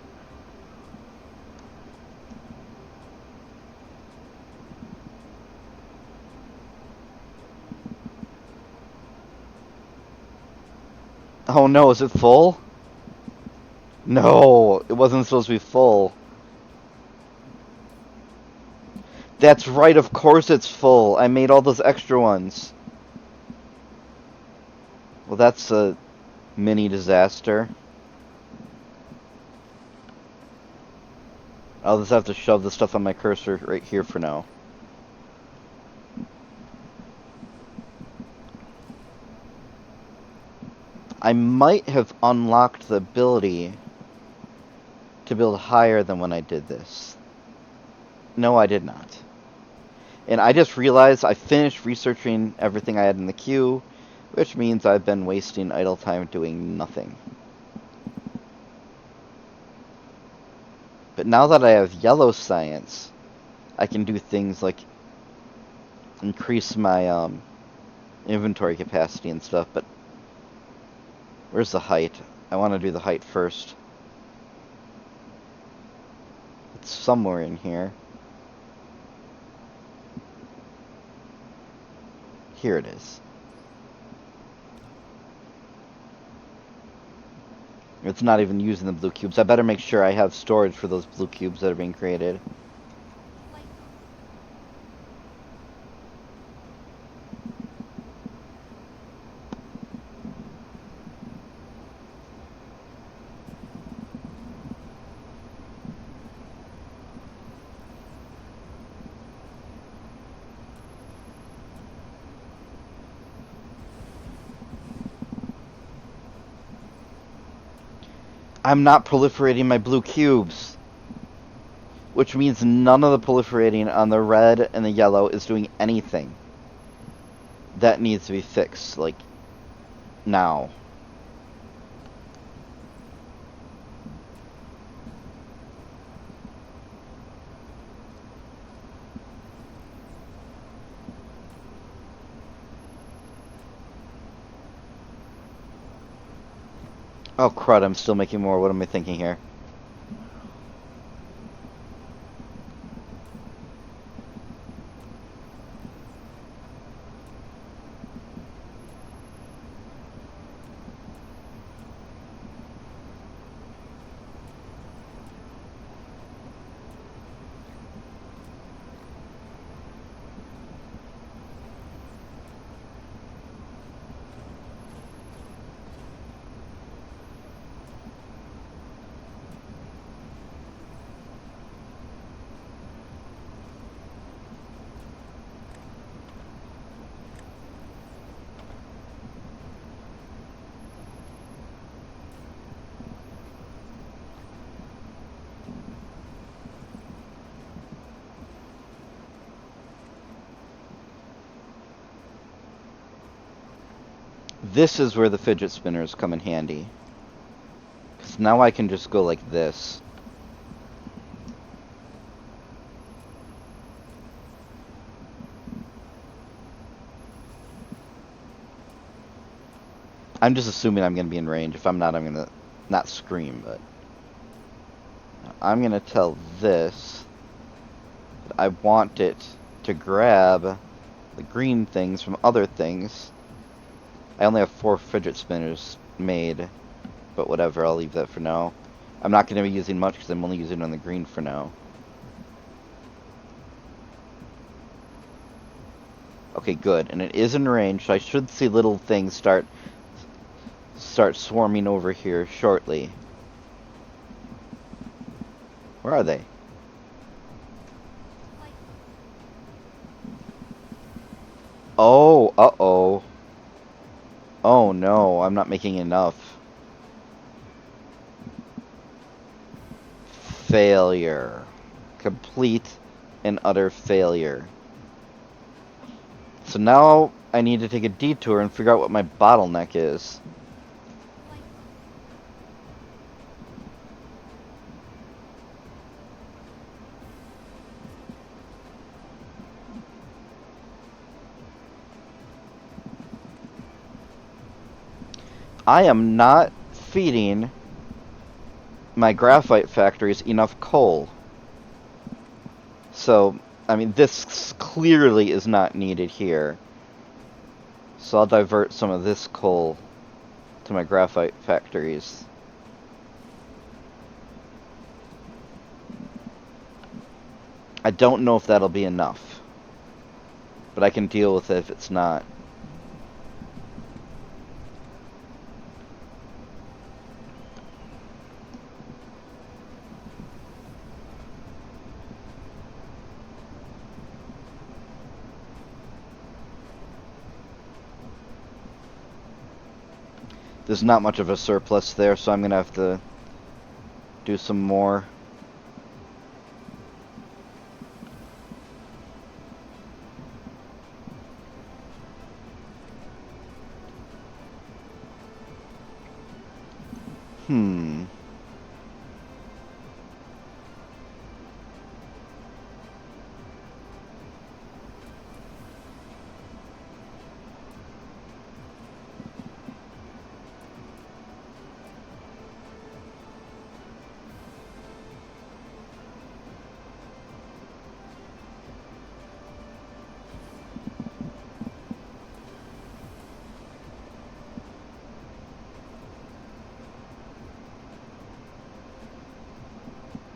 Oh no, is it full? No, it wasn't supposed to be full. That's right, of course it's full. I made all those extra ones. Well, that's a mini disaster. I'll just have to shove the stuff on my cursor right here for now. I might have unlocked the ability to build higher than when I did this. No, I did not. And I just realized I finished researching everything I had in the queue, which means I've been wasting idle time doing nothing. But now that I have yellow science, I can do things like increase my inventory capacity and stuff. But where's the height? I want to do the height first. It's somewhere in here. Here it is. It's not even using the blue cubes. I better make sure I have storage for those blue cubes that are being created. Flight mode. I'm not proliferating my blue cubes, which means none of the proliferating on the red and the yellow is doing anything. That needs to be fixed, like, now. Oh crud, I'm still making more. What am I thinking here? This is where the fidget spinners come in handy. Because now I can just go like this. I'm just assuming I'm going to be in range. If I'm not, I'm going to not scream, but I'm going to tell this that I want it to grab the green things from other things. I only have 4 fidget spinners made, but whatever, I'll leave that for now. I'm not going to be using much because I'm only using it on the green for now. Okay, good, and it is in range, so I should see little things start swarming over here shortly. Where are they? Flight. Oh, uh-oh. Oh no, I'm not making enough. Failure. Complete and utter failure. So now I need to take a detour and figure out what my bottleneck is. Flight. I am not feeding my graphite factories enough coal. So, I mean, this clearly is not needed here. So I'll divert some of this coal to my graphite factories. I don't know if that'll be enough, but I can deal with it if it's not. There's not much of a surplus there, so I'm gonna have to do some more. Hmm.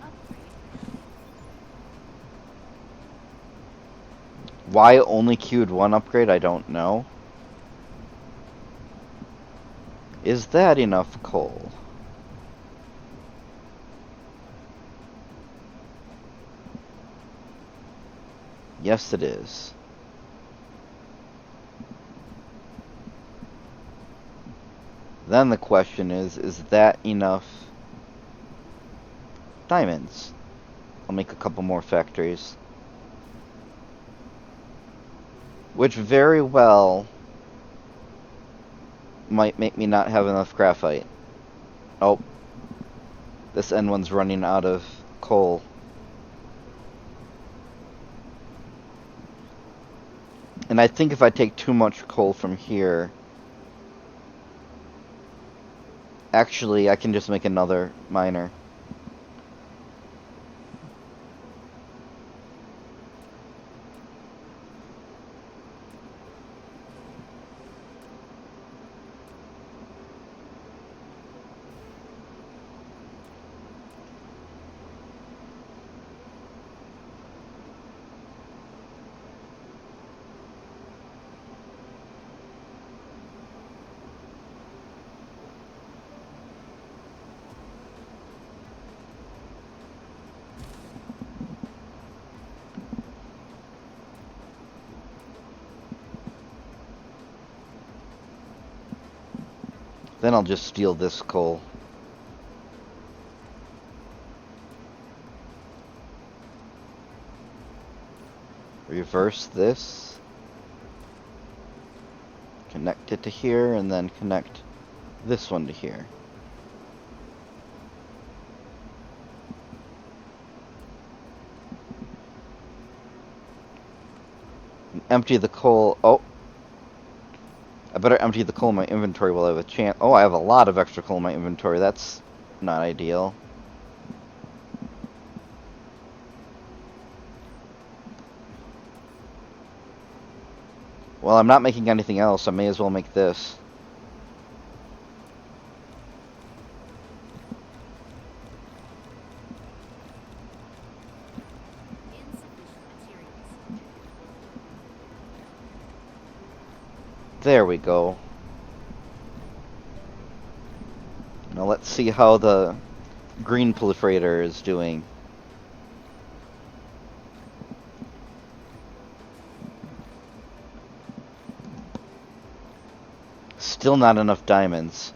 Upgrade. Why only queued 1 upgrade, I don't know. Is that enough coal? Yes, it is. Then the question is that enough diamonds? I'll make a couple more factories. Which very well might make me not have enough graphite. Oh, this end one's running out of coal. And I think if I take too much coal from here, actually I can just make another miner. Then I'll just steal this coal. Reverse this. connect it to here, and then connect this one to here. Empty the coal. Oh, I better empty the coal in my inventory while I have a chance. Oh, I have a lot of extra coal in my inventory. That's not ideal. Well, I'm not making anything else. I may as well make this. Insufficient materials. There we go. Now let's see how the green proliferator is doing. Still not enough diamonds.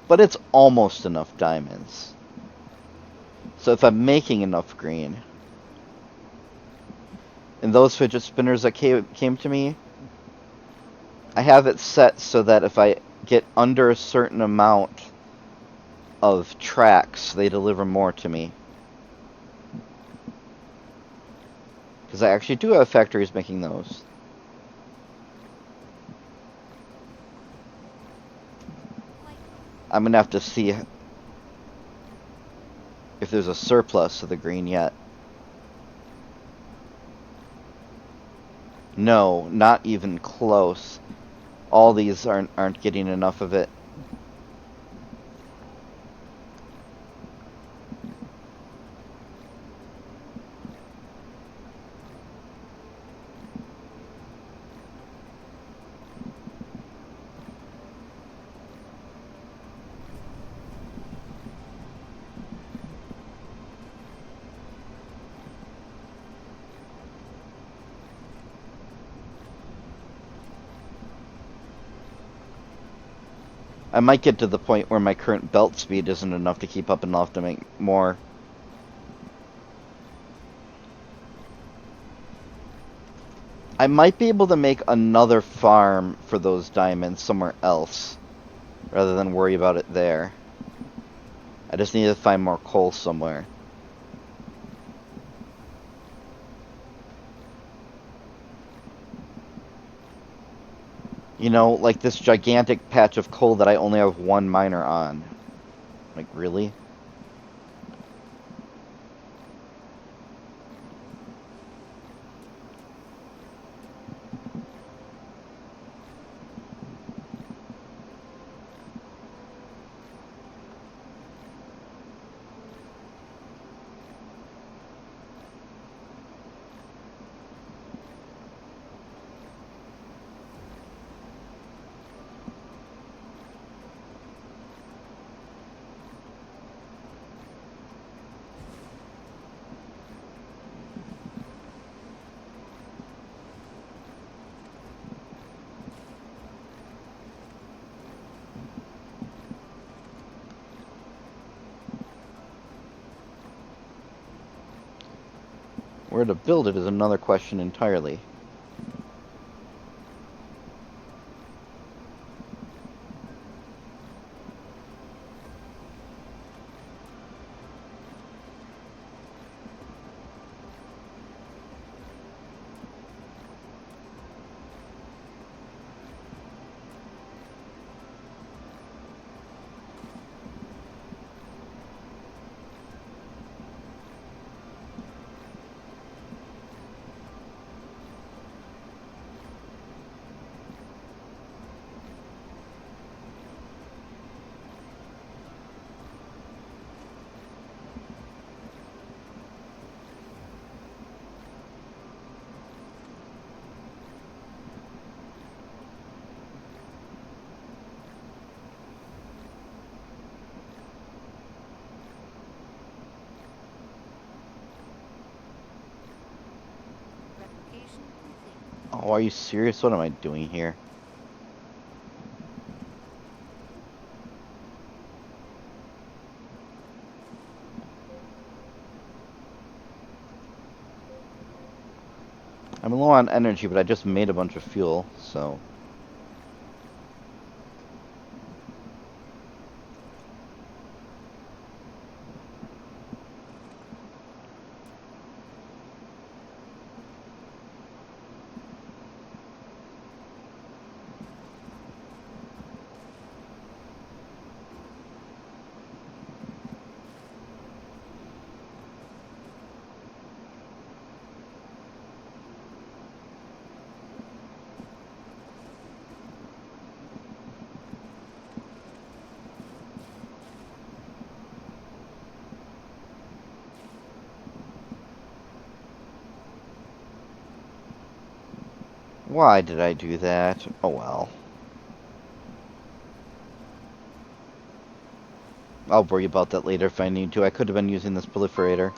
But it's almost enough diamonds. So if I'm making enough green, and those fidget spinners that came to me, I have it set so that if I get under a certain amount of tracks, they deliver more to me. Because I actually do have factories making those. I'm going to have to see if there's a surplus of the green yet. No, not even close. All these aren't getting enough of it. I might get to the point where my current belt speed isn't enough to keep up enough to make more. I might be able to make another farm for those diamonds somewhere else, rather than worry about it there. I just need to find more coal somewhere. You know, like this gigantic patch of coal that I only have one miner on. Like, really? Where to build it is another question entirely. Replication complete. Oh, are you serious? What am I doing here? I'm low on energy, but I just made a bunch of fuel, so... Why did I do that? Oh well. I'll worry about that later if I need to. I could have been using this proliferator.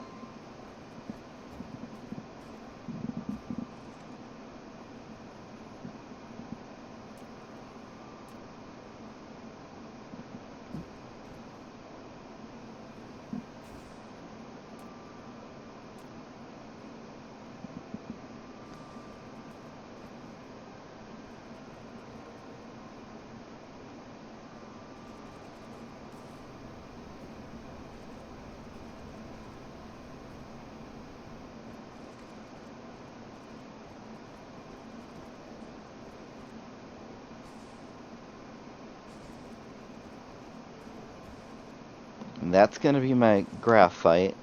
And that's going to be my graphite.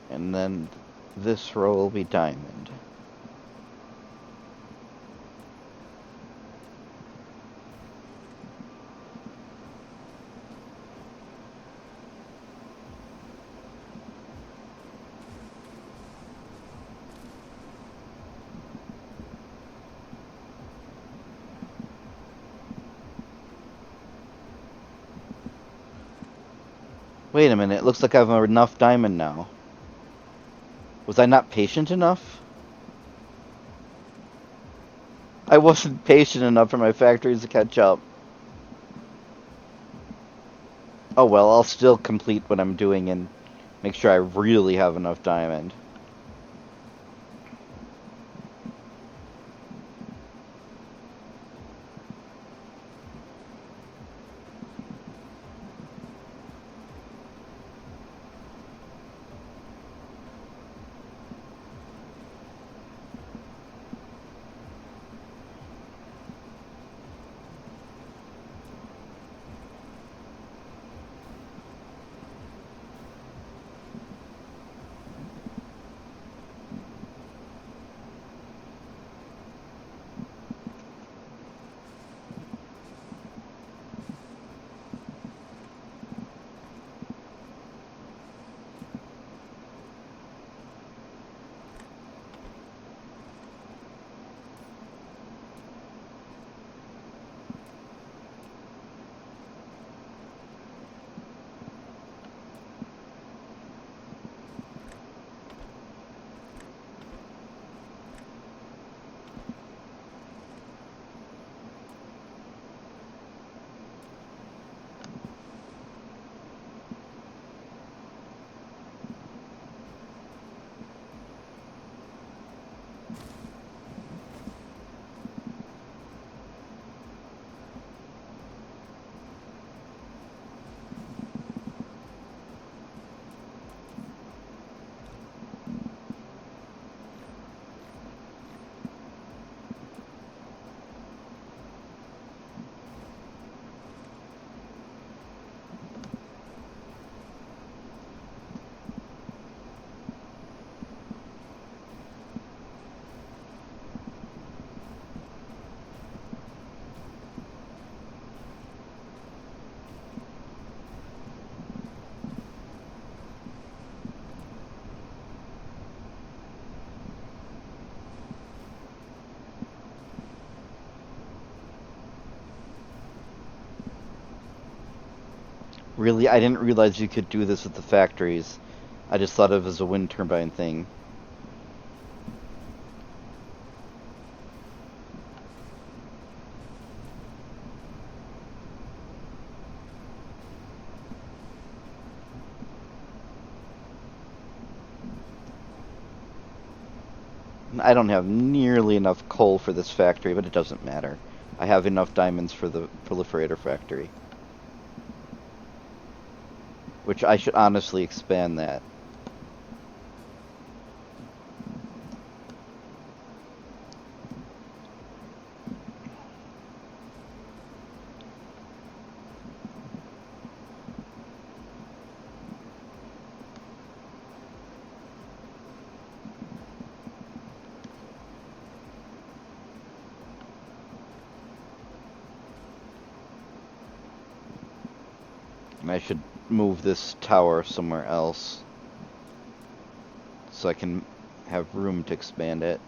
And then this row will be diamond. Wait a minute, it looks like I have enough diamond now. Was I not patient enough? I wasn't patient enough for my factories to catch up. Oh well, I'll still complete what I'm doing and make sure I really have enough diamond. Really, I didn't realize you could do this with the factories. I just thought of it as a wind turbine thing. I don't have nearly enough coal for this factory, but it doesn't matter. I have enough diamonds for the proliferator factory. Which I should honestly expand that. And I should move this tower somewhere else so I can have room to expand it.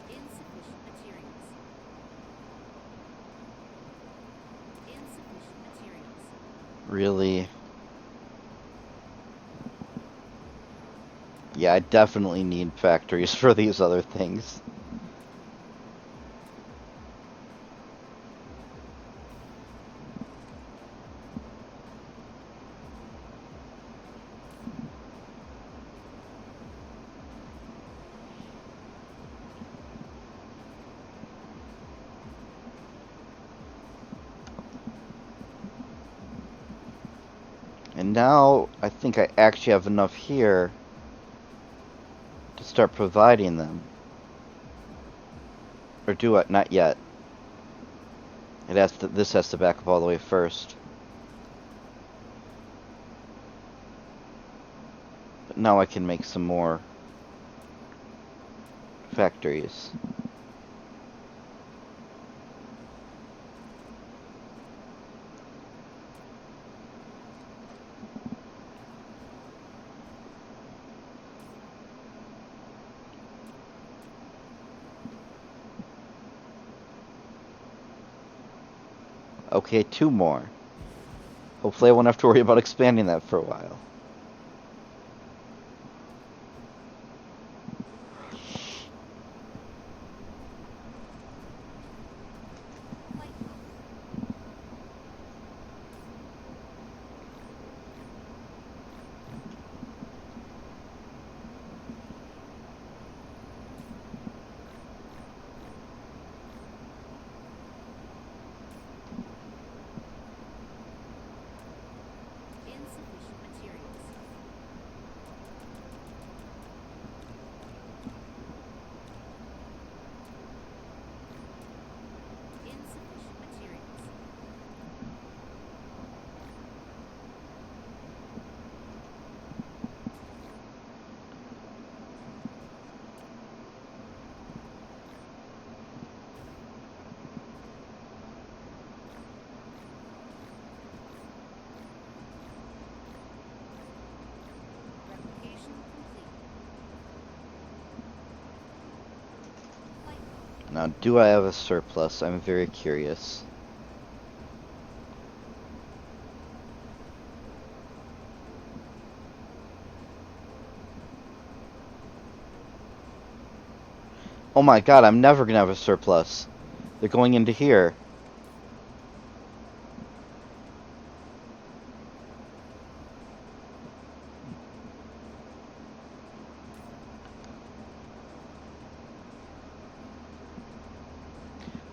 Insufficient materials. Insufficient materials. Really? Yeah, I definitely need factories for these other things. And now I think I actually have enough here to start providing them. Or do I? Not yet. It has to, this has to back up all the way first. But now I can make some more factories. Okay, 2 more. Hopefully I won't have to worry about expanding that for a while. Light bulb. Insufficient materials. Now, do I have a surplus? I'm very curious. Oh my god, I'm never gonna have a surplus. They're going into here.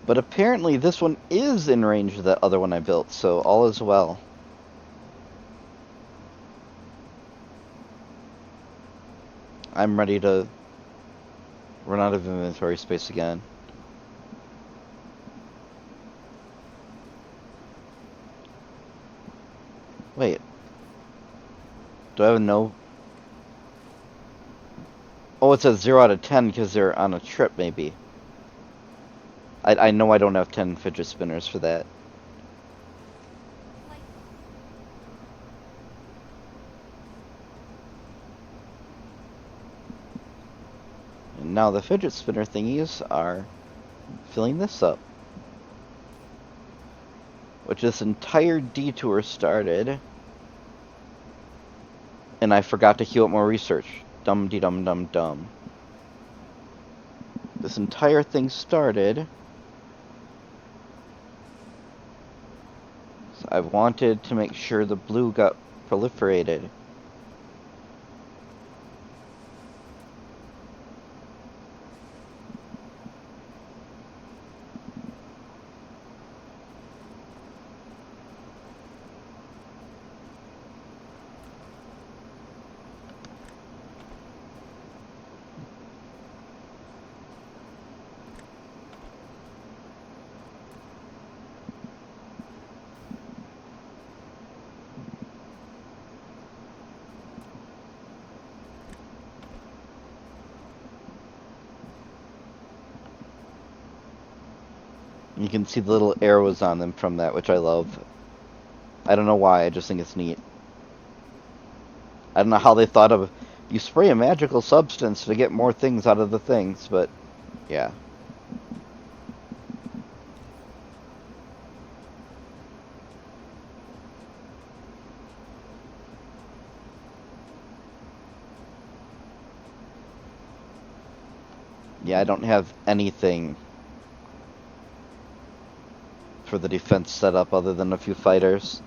But apparently this one is in range of that other one I built, so all is well. I'm ready to run out of inventory space again. Wait. Do I have no... Oh, it says 0 out of 10 because they're on a trip, maybe. I know I don't have 10 fidget spinners for that. Light bulb. And now the fidget spinner thingies are filling this up. Which this entire detour started. And I forgot to queue up more research. Dum-de-dum-dum-dum. This entire thing started... So I wanted to make sure the blue got proliferated. You can see the little arrows on them from that, which I love. I don't know why, I just think it's neat. I don't know how they thought of... You spray a magical substance to get more things out of the things, but... Yeah. Yeah, I don't have anything for the defense setup other than a few fighters.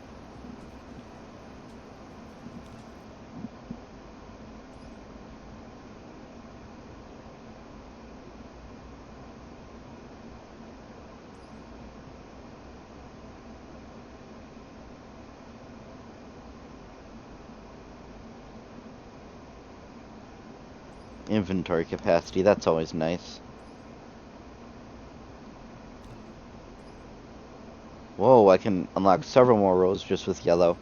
Inventory capacity, that's always nice. Whoa, I can unlock several more rows just with yellow.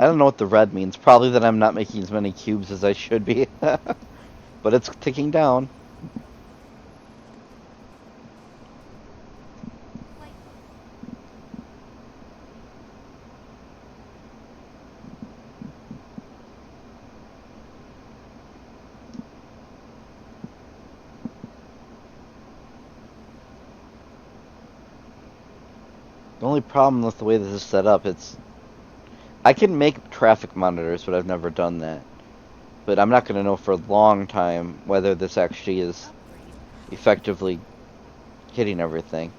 I don't know what the red means. Probably that I'm not making as many cubes as I should be. But it's ticking down. Light bulb. The only problem with the way this is set up, I can make traffic monitors, but I've never done that. But I'm not going to know for a long time whether this actually is Upgrade. effectively hitting everything.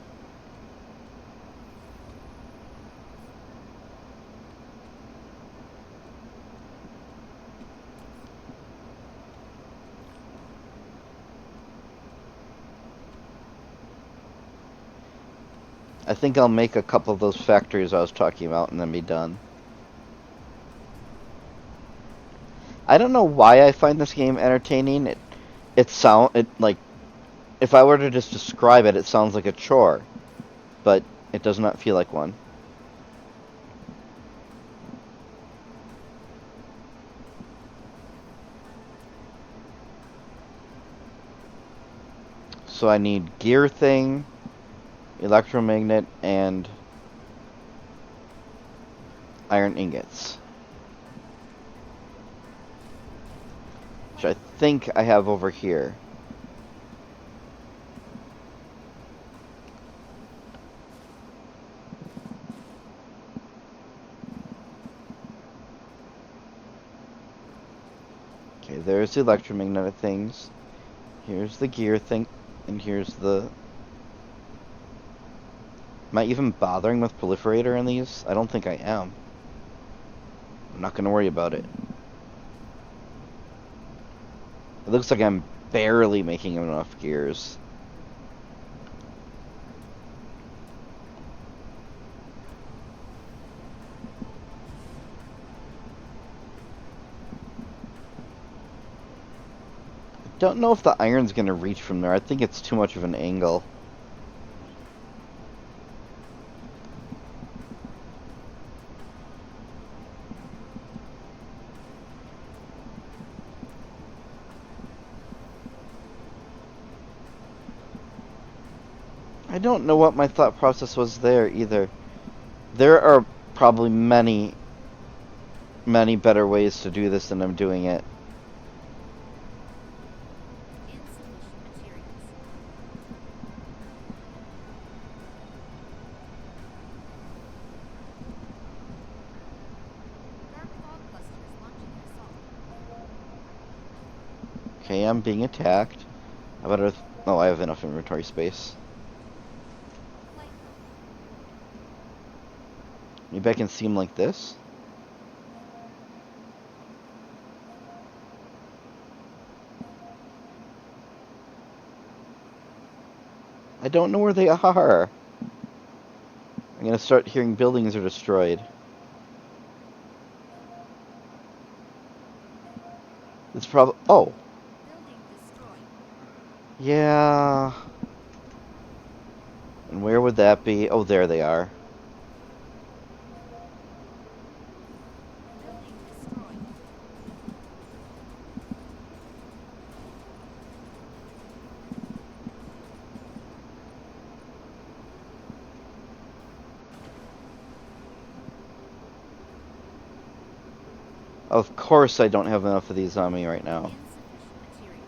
I think I'll make a couple of those factories I was talking about and then be done. I don't know why I find this game entertaining. It like if I were to just describe it, it sounds like a chore, but it does not feel like one. So I need gear thing, electromagnet, and iron ingots. Which I think I have over here. Okay, there's the electromagnetic things. Here's the gear thing, and here's the... Am I even bothering with proliferator in these? I don't think I am. I'm not going to worry about it. It looks like I'm barely making enough gears. Don't know if the iron's going to reach from there. I think it's too much of an angle. I don't know what my thought process was there either. There are probably many, many better ways to do this than I'm doing it. Insufficient materials. Dark fog cluster is launching an assault. Okay, I'm being attacked. How about Earth? Oh, I have enough inventory space. Light bulb. Maybe I can see him like this? I don't know where they are. I'm gonna start hearing buildings are destroyed. It's probably... Oh! Building destroyed. Yeah... And where would that be? Oh, there they are. Building destroyed. Of course I don't have enough of these on me right now. Insufficient materials.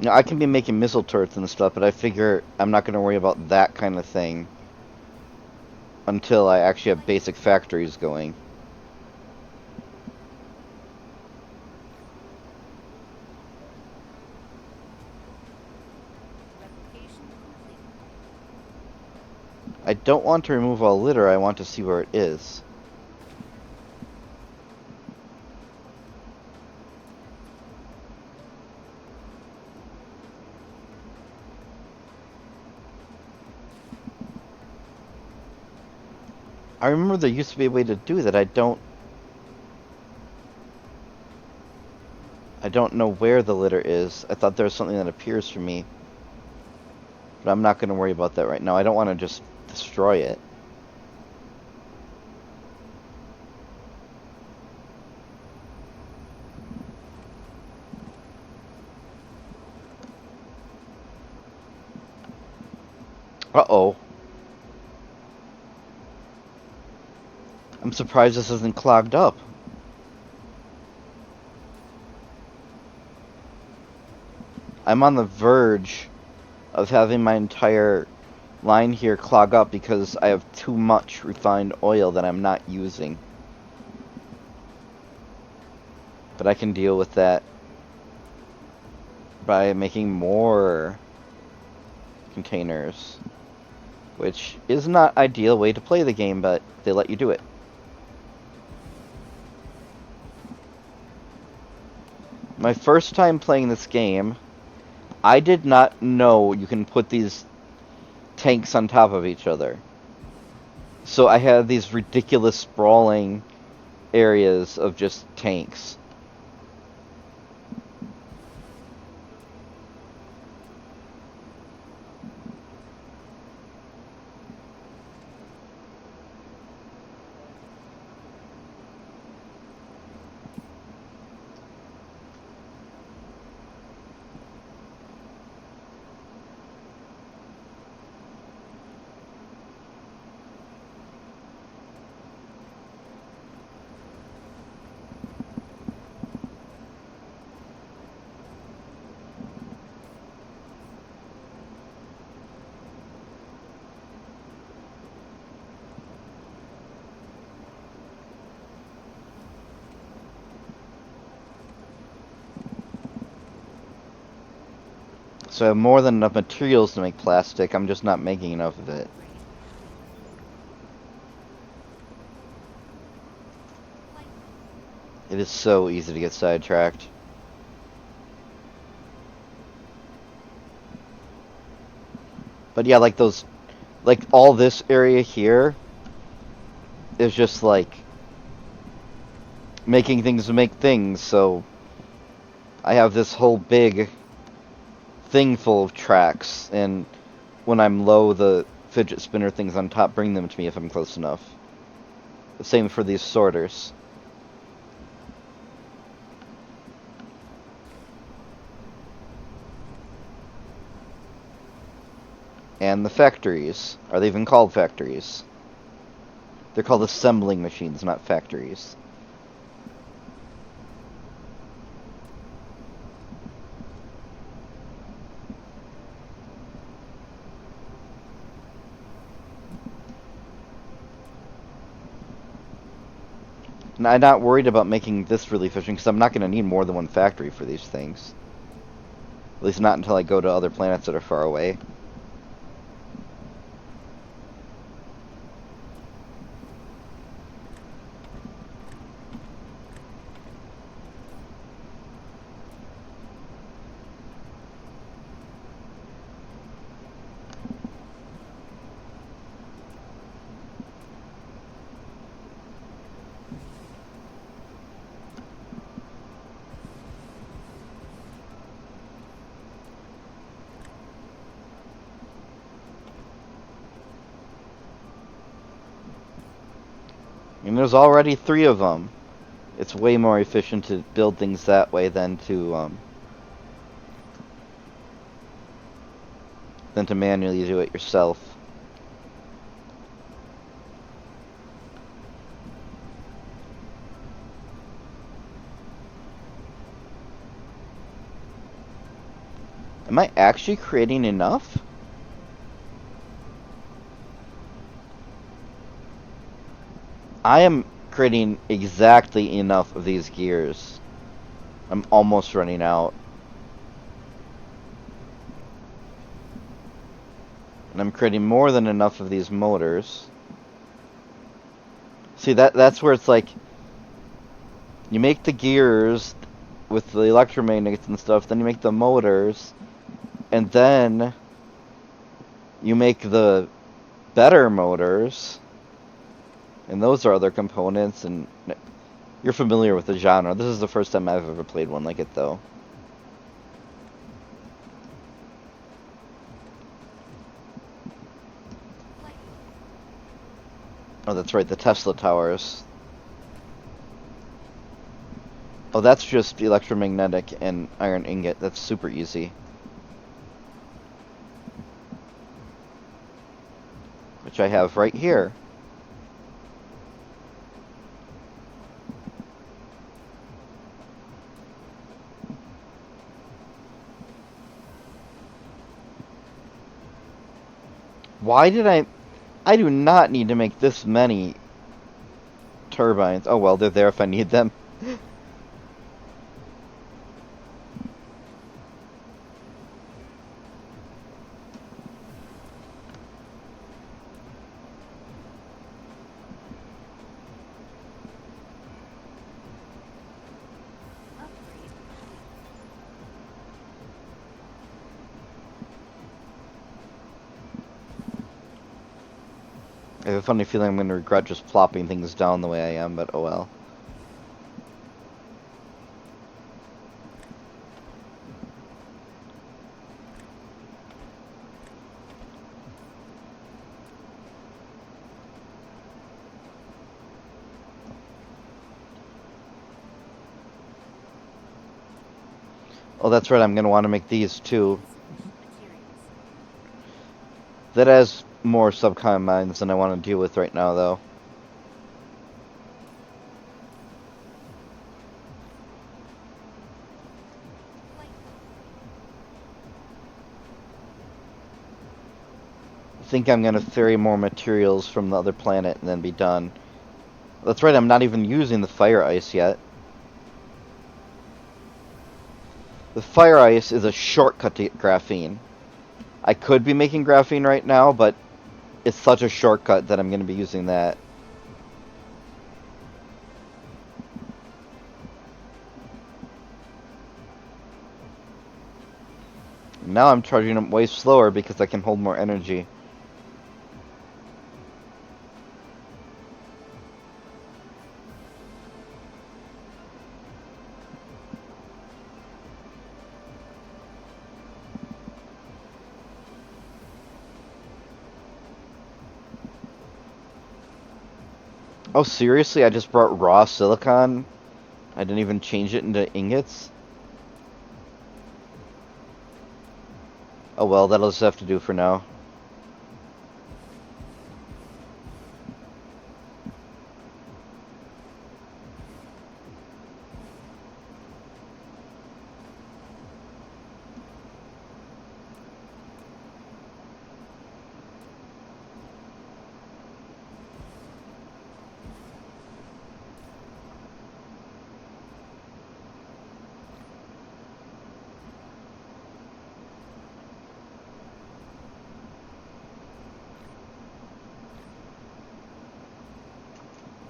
You know, I can be making missile turrets and stuff, but I figure I'm not going to worry about that kind of thing until I actually have basic factories going. Replication complete. I don't want to remove all litter, I want to see where it is. I remember there used to be a way to do that. I don't know where the litter is. I thought there was something that appears for me. But I'm not going to worry about that right now. I don't want to just destroy it. Uh-oh. I'm surprised this isn't clogged up. I'm on the verge of having my entire line here clog up because I have too much refined oil that I'm not using. But I can deal with that by making more containers, which is not ideal way to play the game, but they let you do it. My first time playing this game, I did not know you can put these tanks on top of each other. So I had these ridiculous sprawling areas of just tanks. So I have more than enough materials to make plastic, I'm just not making enough of it. It is so easy to get sidetracked. But yeah, like those, like all this area here is just like making things to make things, so I have this whole big thing full of tracks, and when I'm low, the fidget spinner things on top bring them to me if I'm close enough. The same for these sorters. And the factories. Are they even called factories? They're called assembling machines, not factories. And I'm not worried about making this really efficient, because I'm not going to need more than one factory for these things. At least not until I go to other planets that are far away. And there's already 3 of them. It's way more efficient to build things that way than to manually do it yourself. Am I actually creating enough? I am creating exactly enough of these gears. I'm almost running out. And I'm creating more than enough of these motors. See, that's where it's like, you make the gears with the electromagnets and stuff, then you make the motors, and then you make the better motors, and those are other components, and You're familiar with the genre. This is the first time I've ever played one like it, though. Light. Oh, that's right, the Tesla towers. Oh, that's just electromagnetic and iron ingot. That's super easy. Which I have right here. Why did I do not need to make this many turbines. Oh well, they're there if I need them. Upgrade complete. I have a funny feeling I'm going to regret just plopping things down the way I am, but oh well. Oh, that's right, I'm going to want to make these too. Insufficient materials. That has more subcon mines than I want to deal with right now, though. Light. I think I'm going to ferry more materials from the other planet and then be done. That's right, I'm not even using the fire ice yet. The fire ice is a shortcut to graphene. I could be making graphene right now, but it's such a shortcut that I'm going to be using that. Now I'm charging them way slower because I can hold more energy. Oh, seriously? I just brought raw silicon? I didn't even change it into ingots? Oh well, that'll just have to do for now.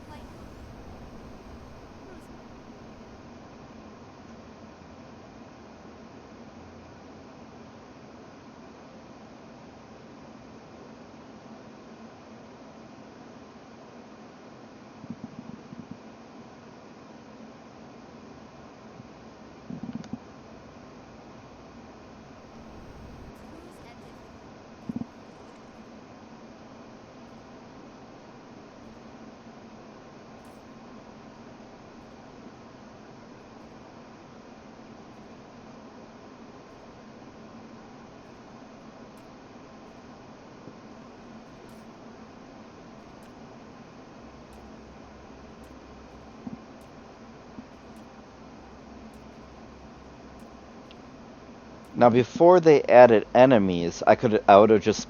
Light. Cruise mode. Cruise ended. Now, before they added enemies, I would have just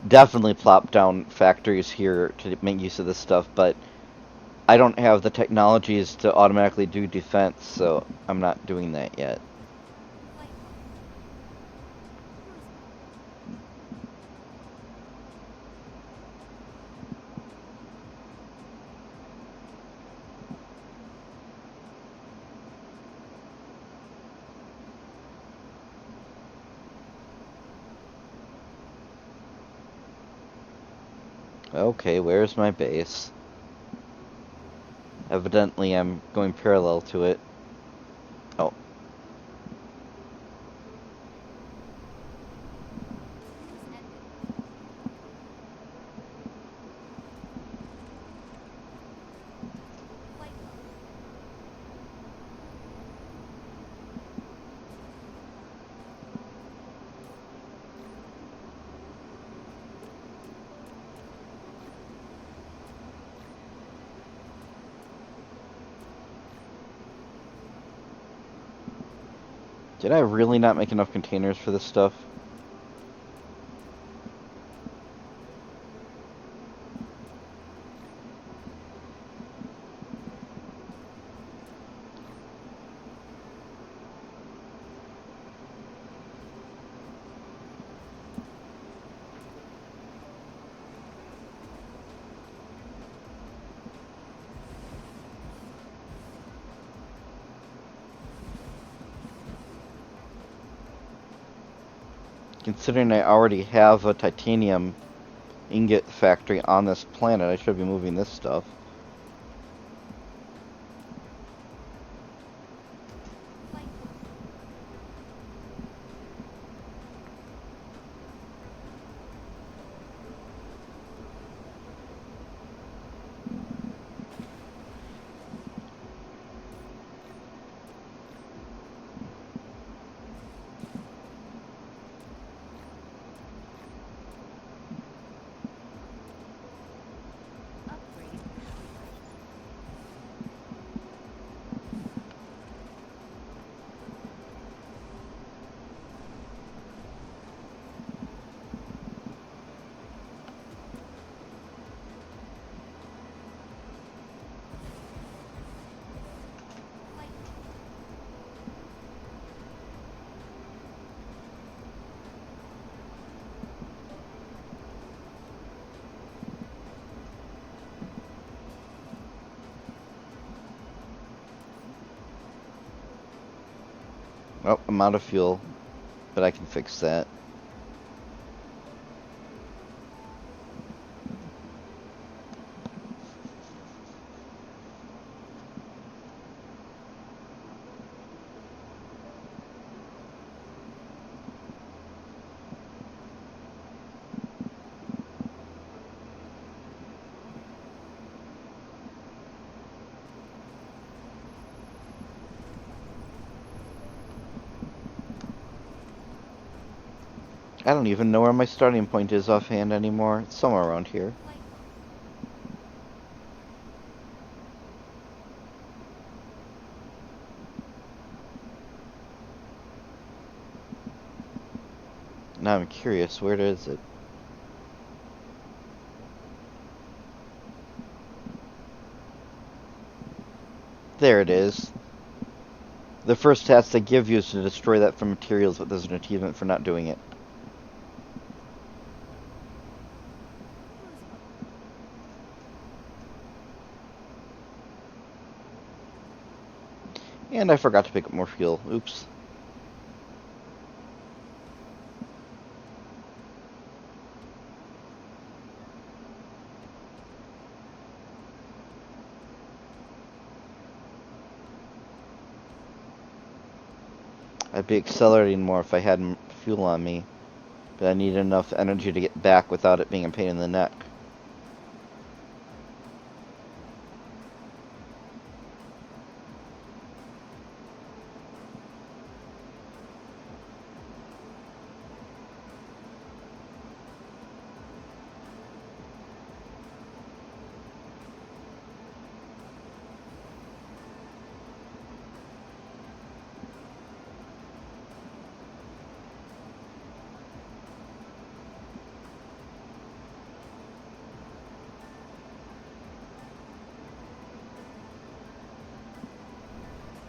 definitely plopped down factories here to make use of this stuff, but I don't have the technologies to automatically do defense, so I'm not doing that yet. Flight mode. Cruise mode. Okay, where's my base? Evidently, I'm going parallel to it. Oh, Cruise ended. Flight mode. did I really not make enough containers for this stuff? Considering I already have a titanium ingot factory on this planet, I should be moving this stuff. Flight mode. Upgrade power. Flight mode. Oh, I'm out of fuel, but I can fix that. I don't even know where my starting point is offhand anymore. It's somewhere around here. Flight mode. Now I'm curious, where is it? There it is. The first task they give you is to destroy that for materials, but there's an achievement for not doing it. Cruise mode. And I forgot to pick up more fuel. Oops. I'd be accelerating more if I had fuel on me, but I need enough energy to get back without it being a pain in the neck.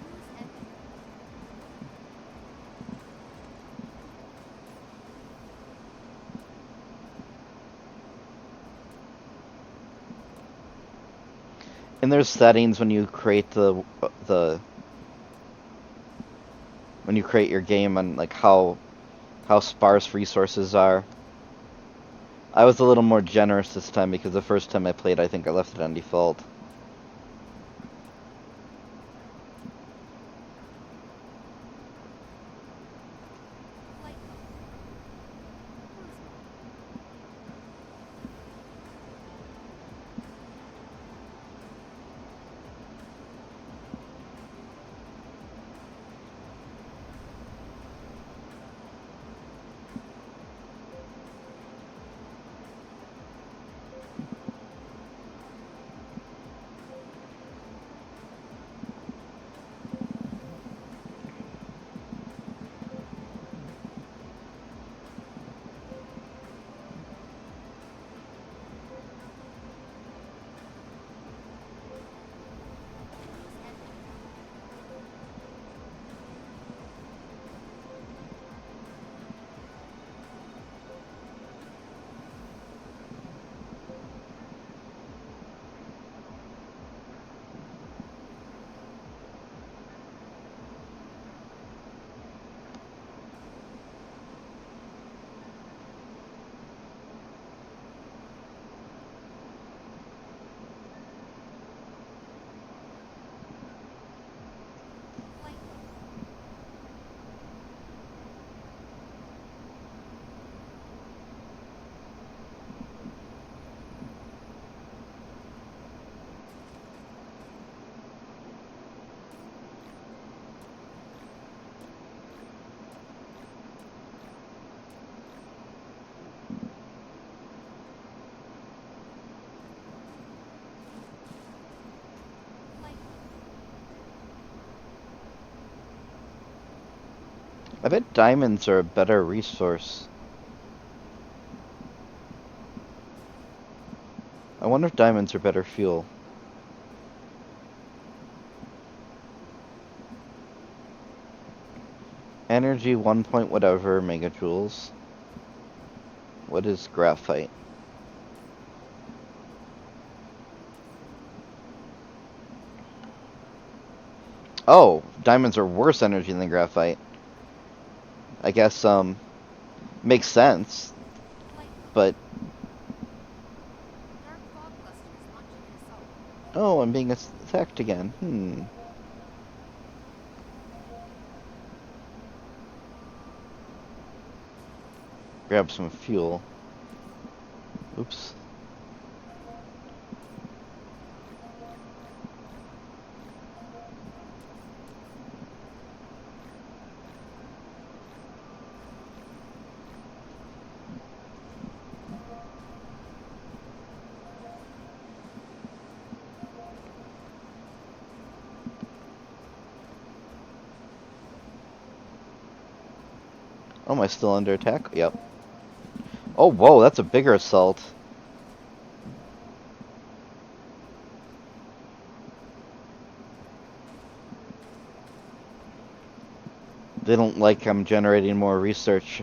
Cruise ended. And there's settings when you create the when you create your game on like how sparse resources are. I was a little more generous this time because the first time I played, I think I left it on default. I bet diamonds are a better resource. I wonder if diamonds are better fuel. Energy 1 point whatever megajoules. What is graphite? Oh, diamonds are worse energy than graphite. I guess, makes sense, Light. but... Dark fog clusters launching an assault. Oh, I'm being attacked again. Grab some fuel. Oops. Oh, am I still under attack? Yep. Oh, whoa, that's a bigger assault. They don't like I'm generating more research.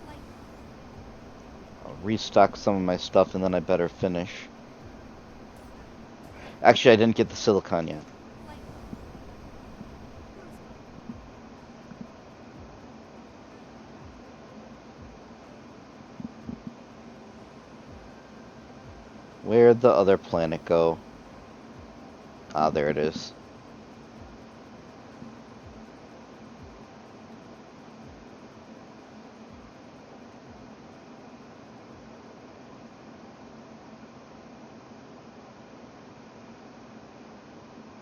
Light. I'll restock some of my stuff and then I better finish. Actually, I didn't get the silicon yet. Light. Where'd the other planet go? Ah, there it is.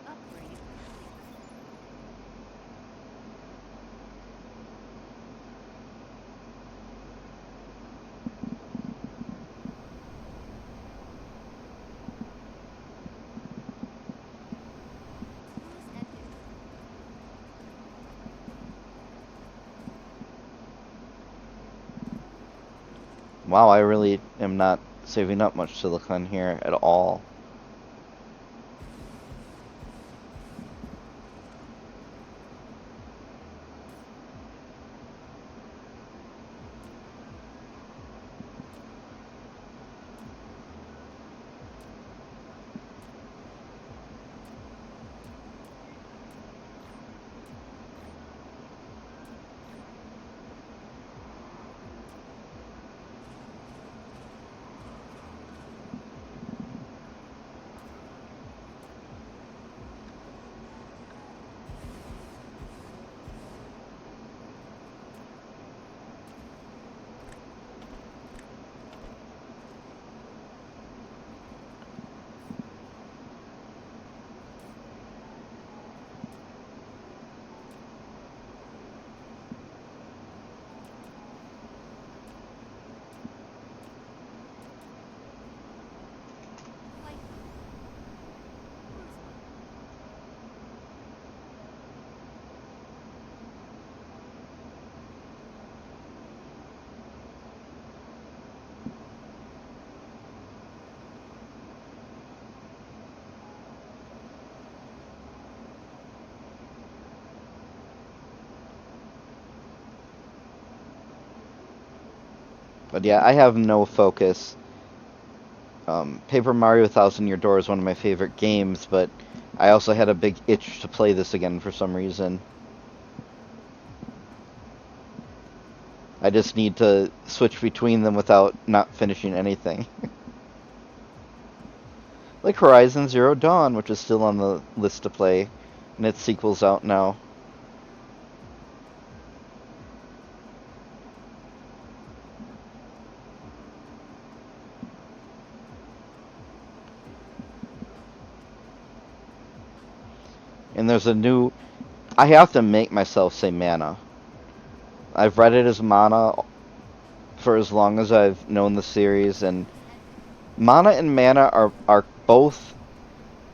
Upgrade complete. Use ended. Wow, I really am not saving up much silicon here at all. Light. Cruise mode. But yeah, I have no focus. Paper Mario Thousand Year Door is one of my favorite games, but I also had a big itch to play this again for some reason. I just need to switch between them without not finishing anything. Like Horizon Zero Dawn, which is still on the list to play, and its sequel's out now. there's a new. I have to make myself say mana. I've read it as mana for as long as I've known the series, and mana and mana are both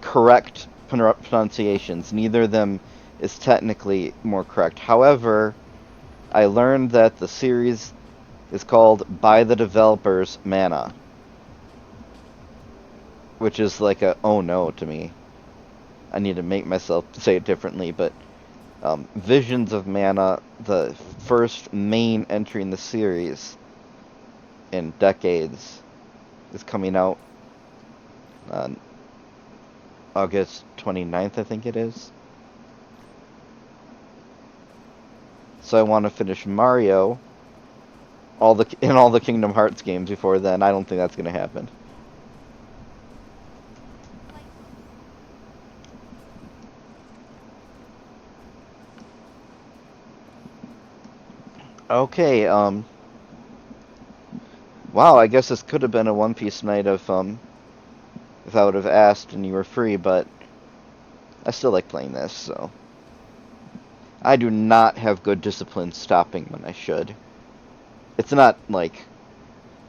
correct pronunciations. Neither of them is technically more correct. However, I learned that the series is called by the developers Mana, which is like a oh no to me. I need to make myself say it differently, but Visions of Mana, the first main entry in the series in decades, is coming out on August 29th, I think it is. So I want to finish Mario, all the Kingdom Hearts games before then. I don't think that's going to happen. Light Okay, wow, I guess this could have been a One Piece night if I would have asked and you were free, but I still like playing this, so. I do not have good discipline stopping when I should. It's not, like,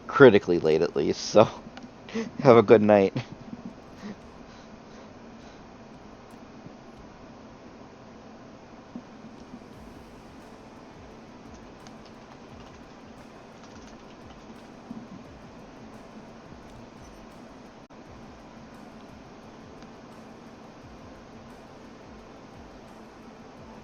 critically late at least, so have a good night.